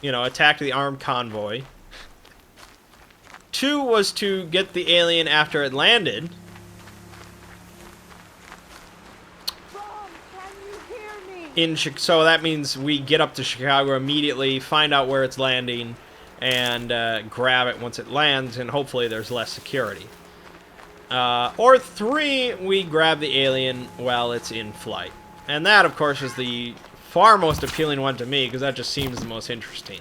Attack the armed convoy. Two was to get the alien after it landed. Mom, can you hear me? So that means we get up to Chicago immediately, find out where it's landing, and grab it once it lands, and hopefully there's less security. Or three, we grab the alien while it's in flight. And that, of course, is the far most appealing one to me, because that just seems the most interesting.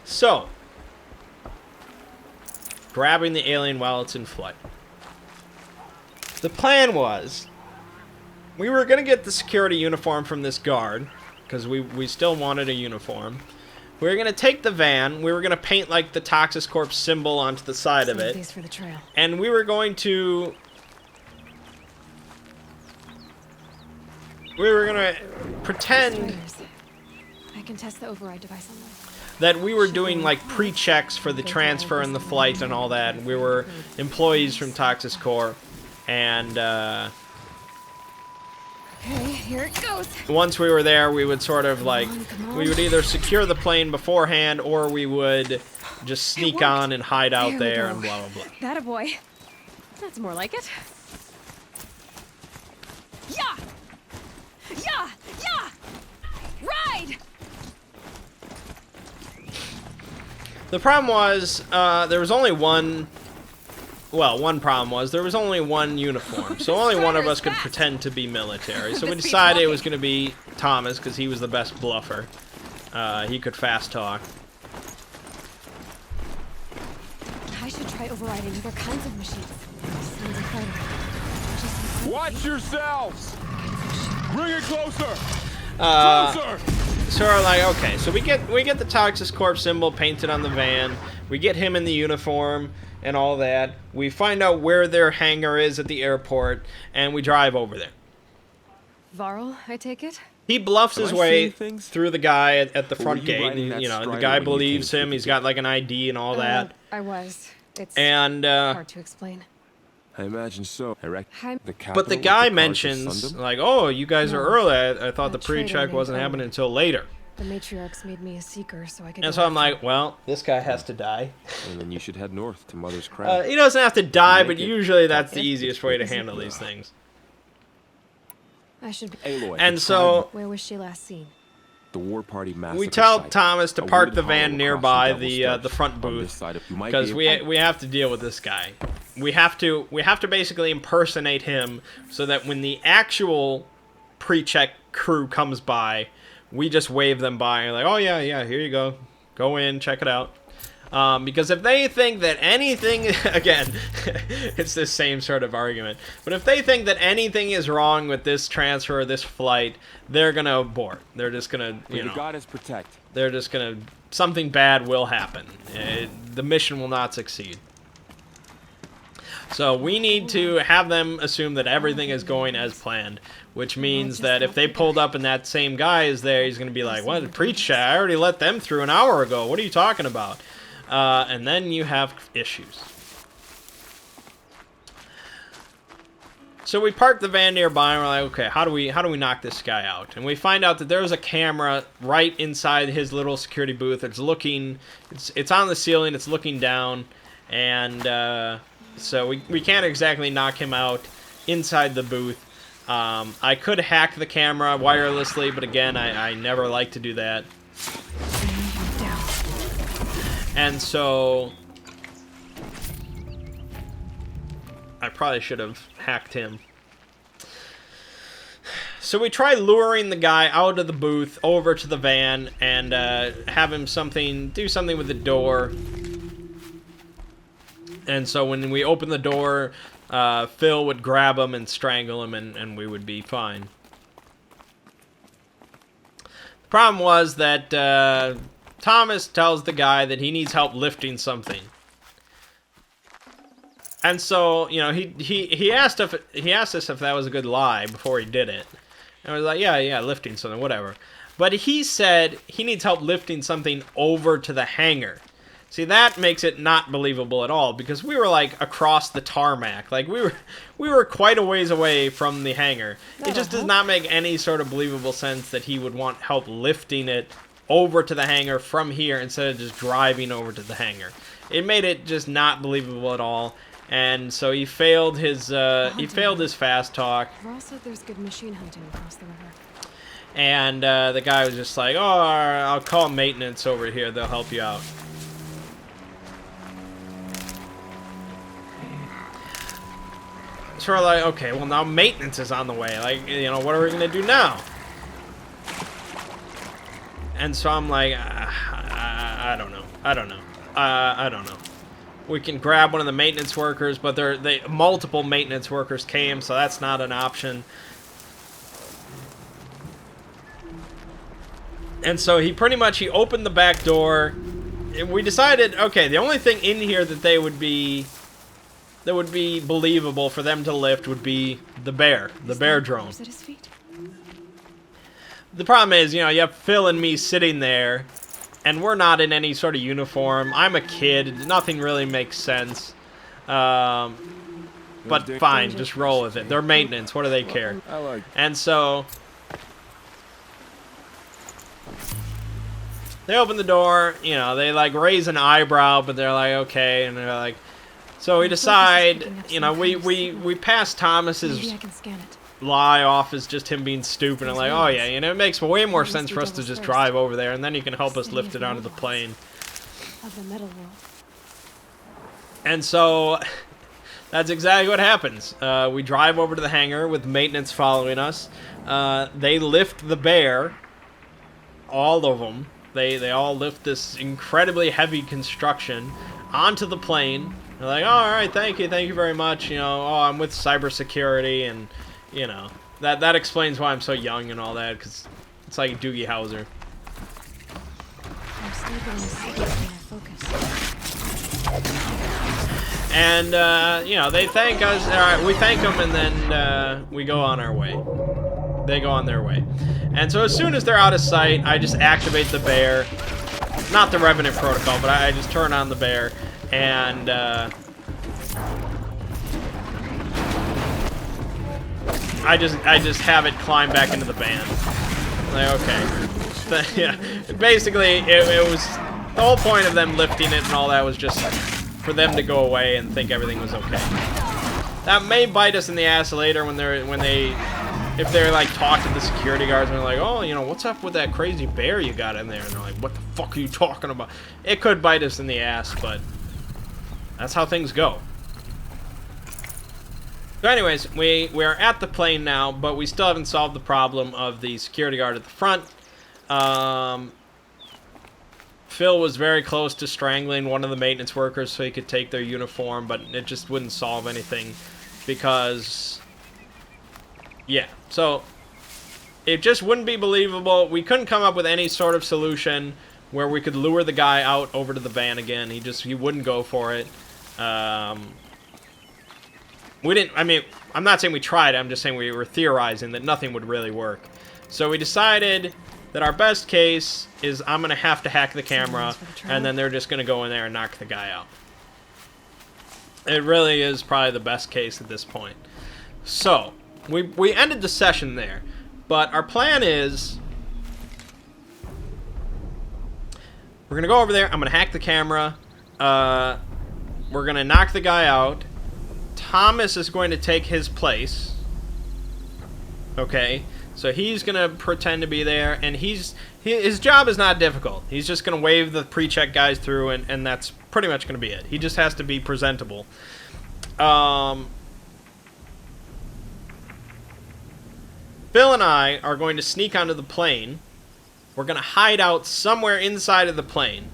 So, grabbing the alien while it's in flight. The plan was, we were going to get the security uniform from this guard, because we still wanted a uniform. We were going to take the van, we were going to paint like the Toxis Corp symbol onto the side of it. These for the trail. And we were going to pretend I can test the override device on them. that we were doing like pre-checks for the transfer and the flight and all that. We were employees from Toxis Corp, and Okay, here it goes. once we were there, we would sort of like, we would either secure the plane beforehand, or we would just sneak on and hide out there and blah, blah, blah. That a boy. That's more like it. Yeah! Yeah! Yeah! Ride! The problem was, there was only one problem was there was only one uniform, so only one of us could pretend to be military. So we decided it was going to be Thomas, because he was the best bluffer. He could fast talk. I should try overriding other kinds of machines. Sounds incredible. Watch yourselves! Bring it closer! Closer! So we're like, okay, so we get the Toxis Corp symbol painted on the van. We get him in the uniform and all that. We find out where their hangar is at the airport, and we drive over there. Varl, I take it? He bluffs his way through the guy at the front gate. And, the guy believes him. He's got like an ID and all that. I was. It's And hard to explain. I imagine so. but the guy mentions like, "Oh, you guys are early. I thought the pre-check wasn't happening until later." The matriarchs made me a seeker, so I could. And so I'm like, "Well, this guy has to die." And then you should head north to Mother's Crown. He doesn't have to die, but usually that's the easiest way to handle these things. I should be. And so Where was she last seen? The war party massacre we tell site. Thomas to A park wooded the hollow van across nearby from Devil's the front Steps on this booth side you might because be we have to deal with this guy. We have to basically impersonate him so that when the actual pre-check crew comes by, we just wave them by and like, "Oh yeah, here you go. Go in, check it out." Because if they think that anything, again, it's the same sort of argument, but if they think that anything is wrong with this transfer or this flight, they're gonna abort. They're just gonna, you know, God is protect. they're just gonna, something bad will happen. The mission will not succeed. So we need to have them assume that everything is going as planned, which means that if they pulled up and that same guy is there, he's gonna be like, "What, pre-check? I already let them through an hour ago. What are you talking about?" And then you have issues. So we park the van nearby and we're like, okay, how do we knock this guy out? And we find out that there's a camera right inside his little security booth. It's looking, it's on the ceiling, it's looking down, and so we can't exactly knock him out inside the booth. I could hack the camera wirelessly, but again, I never like to do that. And so I probably should have hacked him. So we try luring the guy out of the booth over to the van and have him do something with the door. And so when we open the door, Phil would grab him and strangle him, and we would be fine. The problem was that Thomas tells the guy that he needs help lifting something. And so, you know, he asked us if that was a good lie before he did it. And I was like, yeah, lifting something, whatever. But he said he needs help lifting something over to the hangar. See, that makes it not believable at all, because we were like across the tarmac. Like we were quite a ways away from the hangar. It just does not make any sort of believable sense that he would want help lifting it over to the hangar from here instead of just driving over to the hangar. It made it just not believable at all, and so he failed his fast talk. Ross said there's good machine hunting across the river. And the guy was just like, "Oh, I'll call maintenance over here. They'll help you out." So we're like, okay, well now maintenance is on the way. Like, you know, what are we gonna do now? And so I'm like, I don't know. We can grab one of the maintenance workers, but multiple maintenance workers came, so that's not an option. And so he opened the back door. We decided, okay, the only thing in here that would be believable for them to lift would be the bear drone. At his feet? The problem is, you know, you have Phil and me sitting there, and we're not in any sort of uniform. I'm a kid. Nothing really makes sense. But fine, just roll with it. They're maintenance. What do they care? And so they open the door. You know, they like raise an eyebrow, but they're like, okay, and they're like. So we decide, you know, we pass Thomas's Maybe I can scan it. lie off as just him being stupid and like, oh yeah, you know, it makes way more sense for us to just drive over there and then you can help us lift it onto the plane. Of the metal world. And so that's exactly what happens. We drive over to the hangar with maintenance following us. They lift the bear, all of them. They all lift this incredibly heavy construction onto the plane. They're like, oh, all right, thank you very much. You know, oh, I'm with cybersecurity, and you know that explains why I'm so young and all that, because it's like Doogie Howser. I'm sleeping in the city focus. And you know, they thank us. All right, we thank them, and then we go on our way. They go on their way, and so as soon as they're out of sight, I just activate the bear. Not the Revenant protocol, but I just turn on the bear. And I just have it climb back into the van. Like, okay. Yeah. Basically, it was the whole point of them lifting it and all that was just for them to go away and think everything was okay. That may bite us in the ass later if they're like talk to the security guards and they're like, oh, you know, what's up with that crazy bear you got in there? And they're like, what the fuck are you talking about? It could bite us in the ass, but that's how things go. So anyways, we're at the plane now, but we still haven't solved the problem of the security guard at the front. Phil was very close to strangling one of the maintenance workers so he could take their uniform, but it just wouldn't solve anything because, yeah. So it just wouldn't be believable. We couldn't come up with any sort of solution where we could lure the guy out over to the van again. He wouldn't go for it. We didn't, I mean, I'm not saying we tried, I'm just saying we were theorizing that nothing would really work. So we decided that our best case is I'm going to have to hack the camera, and then they're just going to go in there and knock the guy out. It really is probably the best case at this point. So, we ended the session there, but our plan is we're going to go over there, I'm going to hack the camera, we're going to knock the guy out. Thomas is going to take his place. Okay, so he's gonna pretend to be there, and his job is not difficult. He's just gonna wave the pre-check guys through, and that's pretty much gonna be it. He just has to be presentable. Phil and I are going to sneak onto the plane. We're gonna hide out somewhere inside of the plane.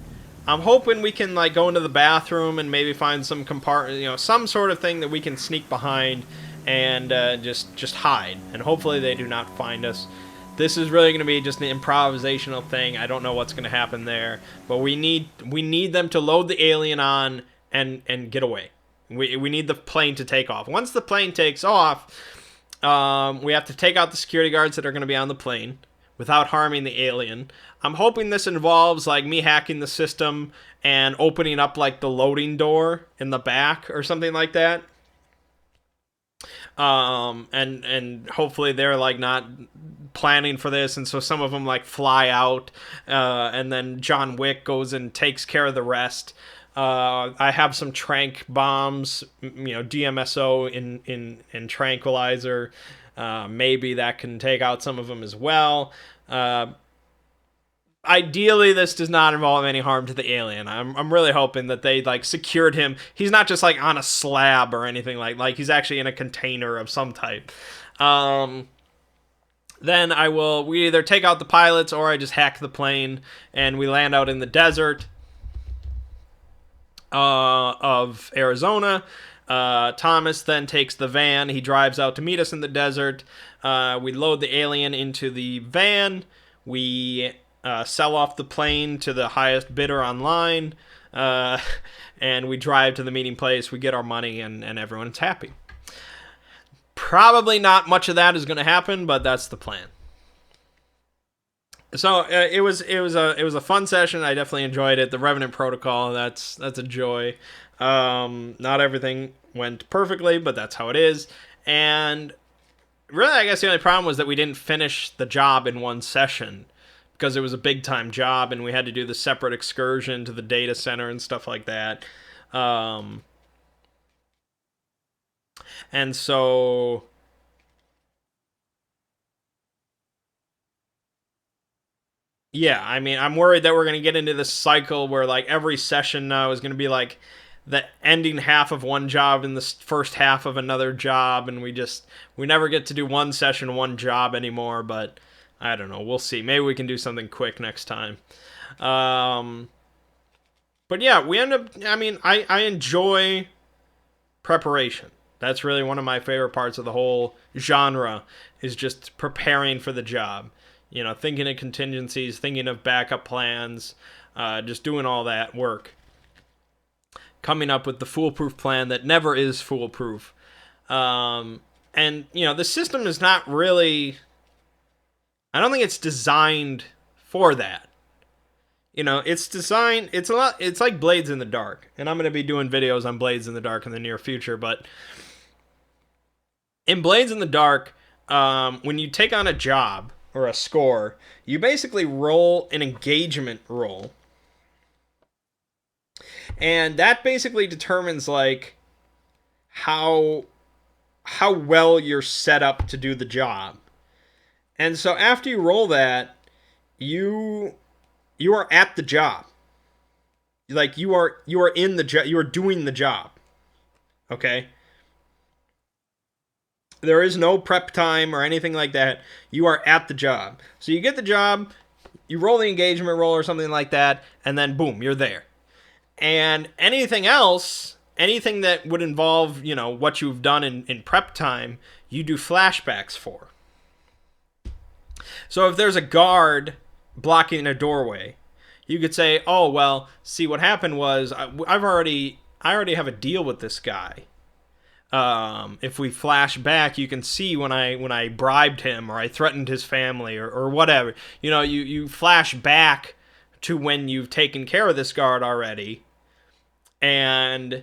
I'm hoping we can like go into the bathroom and maybe find some compartment, you know, some sort of thing that we can sneak behind and just hide. And hopefully they do not find us. This is really going to be just an improvisational thing. I don't know what's going to happen there, but we need them to load the alien on and get away. We need the plane to take off. Once the plane takes off, we have to take out the security guards that are going to be on the plane without harming the alien. I'm hoping this involves like me hacking the system and opening up like the loading door in the back or something like that. And hopefully they're like not planning for this, and so some of them like fly out, and then John Wick goes and takes care of the rest. I have some tranq bombs, you know, DMSO in tranquilizer. Maybe that can take out some of them as well. Ideally, this does not involve any harm to the alien. I'm really hoping that they like secured him. He's not just like on a slab or anything like he's actually in a container of some type. Then we either take out the pilots or I just hack the plane and we land out in the desert of Arizona. Thomas then takes the van. He drives out to meet us in the desert. We load the alien into the van. We sell off the plane to the highest bidder online, and we drive to the meeting place. We get our money, and everyone's happy. Probably not much of that is going to happen, but that's the plan. So it was a fun session. I definitely enjoyed it. The Revenant Protocol, that's a joy. Not everything went perfectly, but that's how it is. And really, I guess the only problem was that we didn't finish the job in one session because it was a big time job and we had to do the separate excursion to the data center and stuff like that. And so yeah, I mean, I'm worried that we're going to get into this cycle where like every session now is going to be like the ending half of one job and the first half of another job, and we never get to do one session, one job anymore, but I don't know, we'll see. Maybe we can do something quick next time. But yeah, we end up, I mean, I enjoy preparation. That's really one of my favorite parts of the whole genre, is just preparing for the job. You know, thinking of contingencies, thinking of backup plans, just doing all that work. Coming up with the foolproof plan that never is foolproof. And, you know, the system is not really, I don't think it's designed for that. You know, it's designed, it's a lot, it's like Blades in the Dark. And I'm going to be doing videos on Blades in the Dark in the near future, but in Blades in the Dark, when you take on a job or a score, you basically roll an engagement roll. And that basically determines, like, how well you're set up to do the job. And so after you roll that, you are at the job. Like, you are in the job, you are doing the job. Okay? There is no prep time or anything like that. You are at the job. So you get the job, you roll the engagement roll or something like that, and then boom, you're there. And anything else, anything that would involve, you know, what you've done in prep time, you do flashbacks for. So if there's a guard blocking a doorway, you could say, oh, well, see, what happened was I already have a deal with this guy. If we flash back, you can see when I bribed him or I threatened his family or whatever. You know, you flash back to when you've taken care of this guard already, and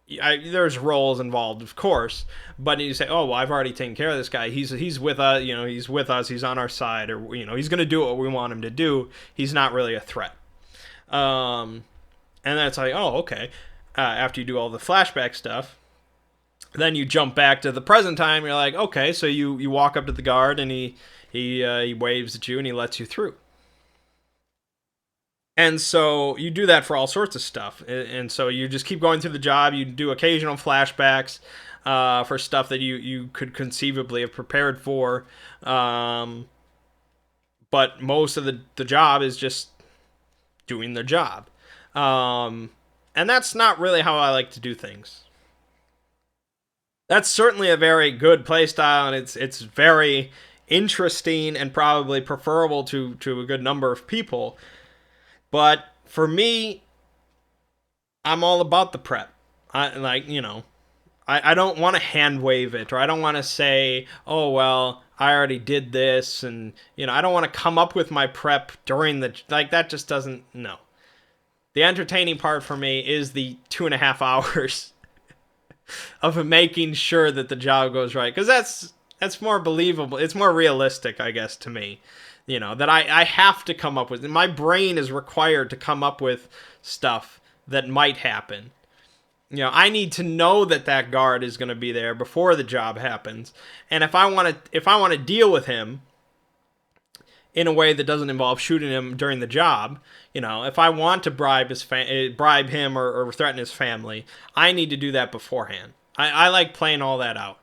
there's roles involved, of course. But you say, oh, well, I've already taken care of this guy. He's with us. You know, he's with us. He's on our side, or you know, he's gonna do what we want him to do. He's not really a threat. And then it's like, oh, okay. After you do all the flashback stuff, then you jump back to the present time. You're like, okay, so you walk up to the guard and he waves at you and he lets you through. And so you do that for all sorts of stuff. And so you just keep going through the job. You do occasional flashbacks for stuff that you could conceivably have prepared for. But most of the job is just doing the job. And that's not really how I like to do things. That's certainly a very good playstyle, and it's very interesting and probably preferable to a good number of people. But for me, I'm all about the prep. I don't want to hand wave it, or I don't want to say, oh, well, I already did this, and, you know, I don't want to come up with my prep during that just doesn't, no. The entertaining part for me is the 2.5 hours of making sure that the job goes right, because that's more believable. It's more realistic, I guess, to me. You know, that I have to come up with. My brain is required to come up with stuff that might happen. You know, I need to know that guard is going to be there before the job happens. And if I want to deal with him in a way that doesn't involve shooting him during the job, you know, if I want to bribe him or threaten his family, I need to do that beforehand. I like playing all that out.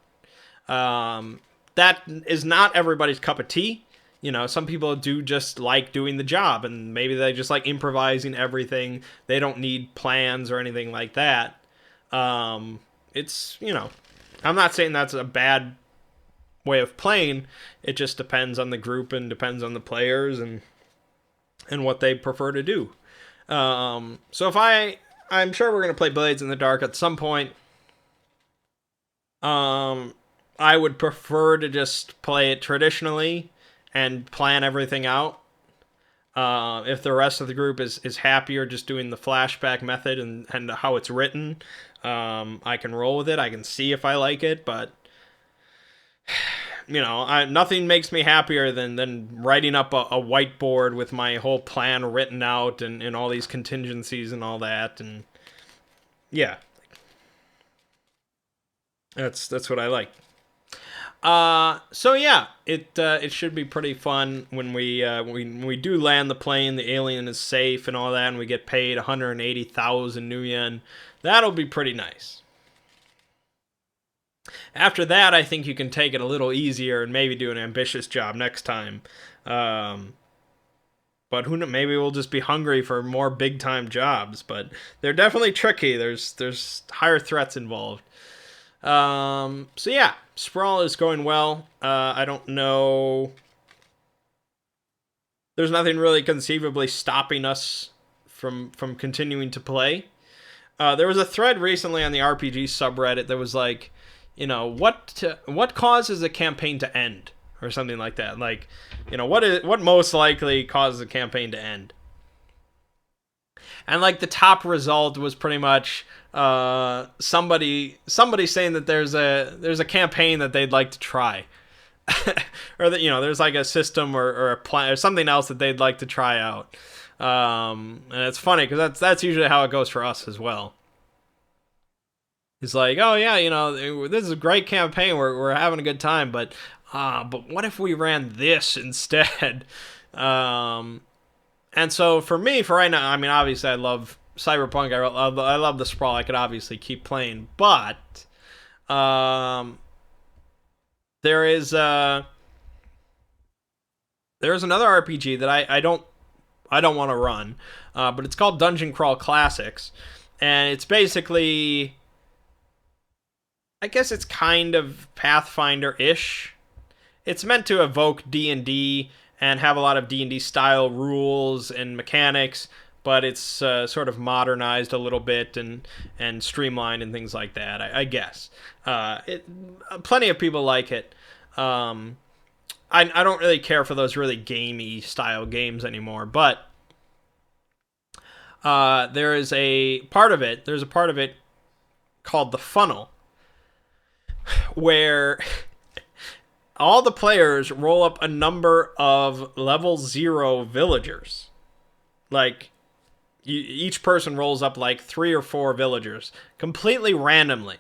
That is not everybody's cup of tea. You know, some people do just like doing the job, and maybe they just like improvising everything. They don't need plans or anything like that. It's, you know, I'm not saying that's a bad way of playing. It just depends on the group and depends on the players and what they prefer to do. So if I'm sure we're going to play Blades in the Dark at some point. I would prefer to just play it traditionally and plan everything out. If the rest of the group is happier just doing the flashback method and how it's written, I can roll with it. I can see if I like it, but you know, nothing makes me happier than writing up a whiteboard with my whole plan written out and all these contingencies and all that, and yeah, that's what I like. So yeah, it should be pretty fun when we do land the plane, the alien is safe and all that, and we get paid 180,000 new yen. That'll be pretty nice. After that, I think you can take it a little easier and maybe do an ambitious job next time. But who knows, maybe we'll just be hungry for more big time jobs, but they're definitely tricky. There's higher threats involved. So yeah, Sprawl is going well. I don't know. There's nothing really conceivably stopping us from continuing to play. There was a thread recently on the RPG subreddit that was like, you know, what causes a campaign to end, or something like that. Like, you know, what most likely causes a campaign to end. And like the top result was pretty much somebody saying that there's a campaign that they'd like to try. Or that, there's like a system or a plan or something else that they'd like to try out. And it's funny because that's usually how it goes for us as well. It's like, oh yeah, this is a great campaign. We're having a good time, but what if we ran this instead? And so for me, for right now, I mean, obviously I love Cyberpunk. I love the sprawl. I could obviously keep playing, but there's another RPG that I don't want to run, but it's called Dungeon Crawl Classics, and it's basically, I guess it's kind of Pathfinder-ish. It's meant to evoke D&D and have a lot of D&D style rules and mechanics, but it's sort of modernized a little bit and streamlined and things like that, I guess. Plenty of people like it. I don't really care for those really gamey style games anymore, but there's a part of it called the funnel, where all the players roll up a number of level 0 villagers. Like, each person rolls up like 3 or 4 villagers, completely randomly.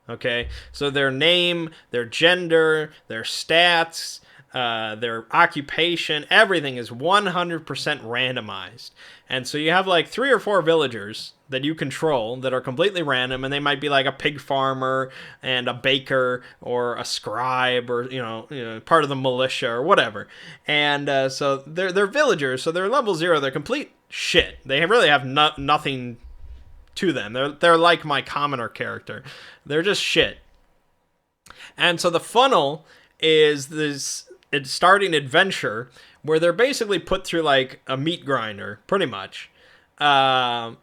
Okay? So their name, their gender, their stats, their occupation, everything is 100% randomized. And so you have like 3 or 4 villagers that you control that are completely random, and they might be like a pig farmer and a baker or a scribe or part of the militia or whatever. And so they're villagers, so they're level 0. They're complete shit. They really have nothing to them. They're like my commoner character. They're just shit. And so the funnel is this starting adventure where they're basically put through like a meat grinder, pretty much. They're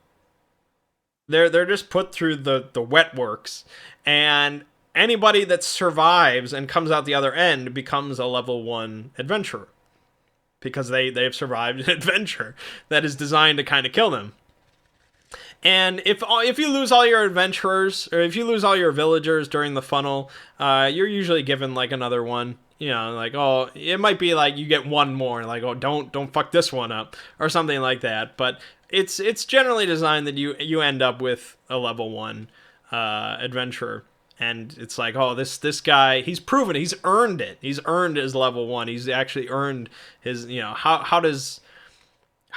just put through the wet works, and anybody that survives and comes out the other end becomes a level 1 adventurer, because they've survived an adventure that is designed to kind of kill them. And if you lose all your adventurers, or if you lose all your villagers during the funnel, you're usually given like another one. Like, oh, it might be like you get one more, like, oh, don't fuck this one up, or something like that. But it's generally designed that you end up with a level 1 adventurer, and it's like, oh, this guy, he's proven it, he's earned it, he's earned his level 1, he's actually earned his, how does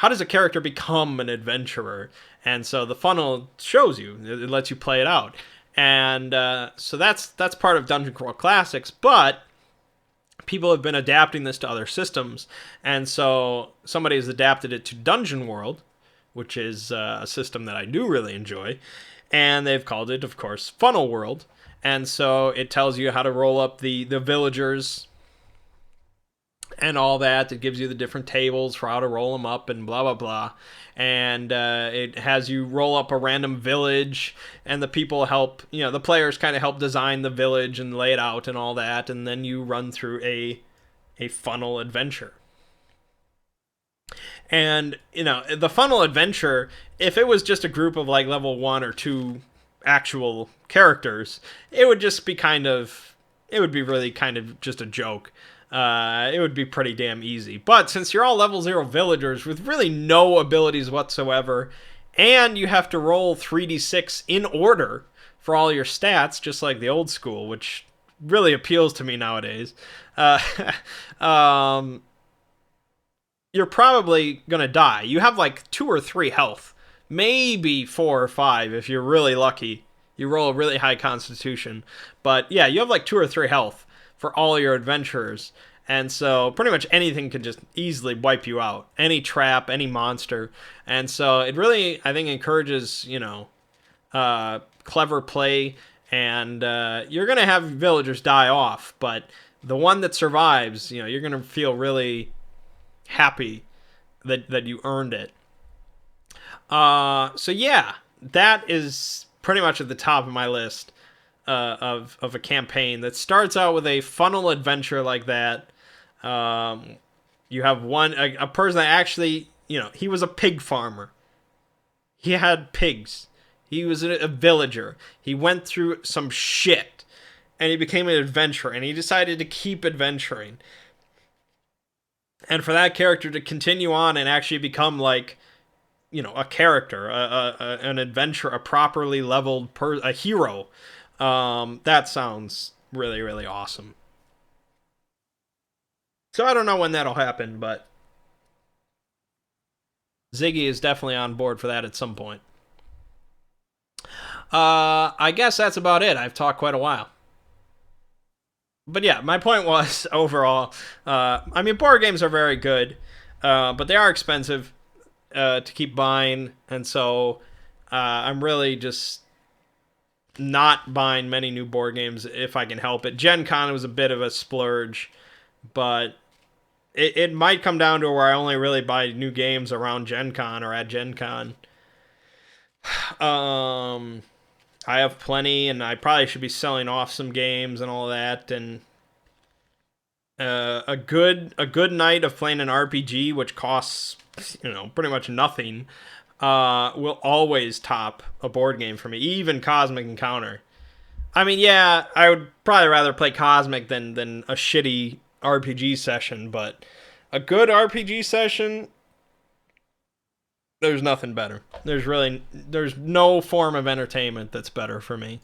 a character become an adventurer? And so the funnel shows you, it lets you play it out, and so that's part of Dungeon Crawl Classics, but people have been adapting this to other systems, and so somebody has adapted it to Dungeon World, which is a system that I do really enjoy, and they've called it, of course, Funnel World, and so it tells you how to roll up the villagers and all that. It gives you the different tables for how to roll them up and blah, blah, blah, and it has you roll up a random village, and the people help, the players kind of help design the village and lay it out and all that, and then you run through a funnel adventure. And, the funnel adventure, if it was just a group of like level 1 or 2 actual characters, it would just be really kind of just a joke. It would be pretty damn easy. But since you're all level 0 villagers with really no abilities whatsoever, and you have to roll 3d6 in order for all your stats, just like the old school, which really appeals to me nowadays, you're probably gonna die. You have like 2 or 3 health, maybe 4 or 5 if you're really lucky. You roll a really high constitution, but yeah, you have like 2 or 3 health for all your adventurers, and so pretty much anything can just easily wipe you out. Any trap, any monster, and so it really, I think, encourages clever play, and you're gonna have villagers die off, but the one that survives, you're gonna feel really happy that you earned it. So yeah, that is pretty much at the top of my list of a campaign that starts out with a funnel adventure like that. You have a person that actually, he was a pig farmer. He had pigs. He was a villager. He went through some shit, and he became an adventurer, and he decided to keep adventuring. And for that character to continue on and actually become, like, you know, a character, an adventurer, a properly leveled a hero, that sounds really, really awesome. So I don't know when that'll happen, but Ziggy is definitely on board for that at some point. I guess that's about it. I've talked quite a while. But yeah, my point was, overall, I mean, board games are very good, but they are expensive to keep buying, and so I'm really just not buying many new board games if I can help it. Gen Con was a bit of a splurge, but it might come down to where I only really buy new games around Gen Con or at Gen Con. I have plenty, and I probably should be selling off some games and all that, and a good night of playing an RPG, which costs, you know, pretty much nothing, will always top a board game for me, even Cosmic Encounter. I mean, yeah, I would probably rather play Cosmic than a shitty RPG session, but a good RPG session, there's nothing better. There's no form of entertainment that's better for me.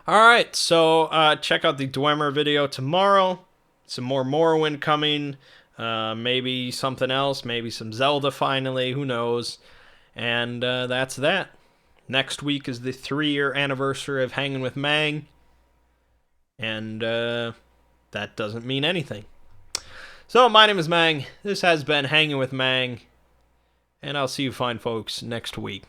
Alright, so check out the Dwemer video tomorrow. Some more Morrowind coming. Maybe something else. Maybe some Zelda finally. Who knows? And that's that. Next week is the 3-year anniversary of Hanging with Mangg. And that doesn't mean anything. So, my name is Mangg. This has been Hanging with Mangg. And I'll see you fine folks next week.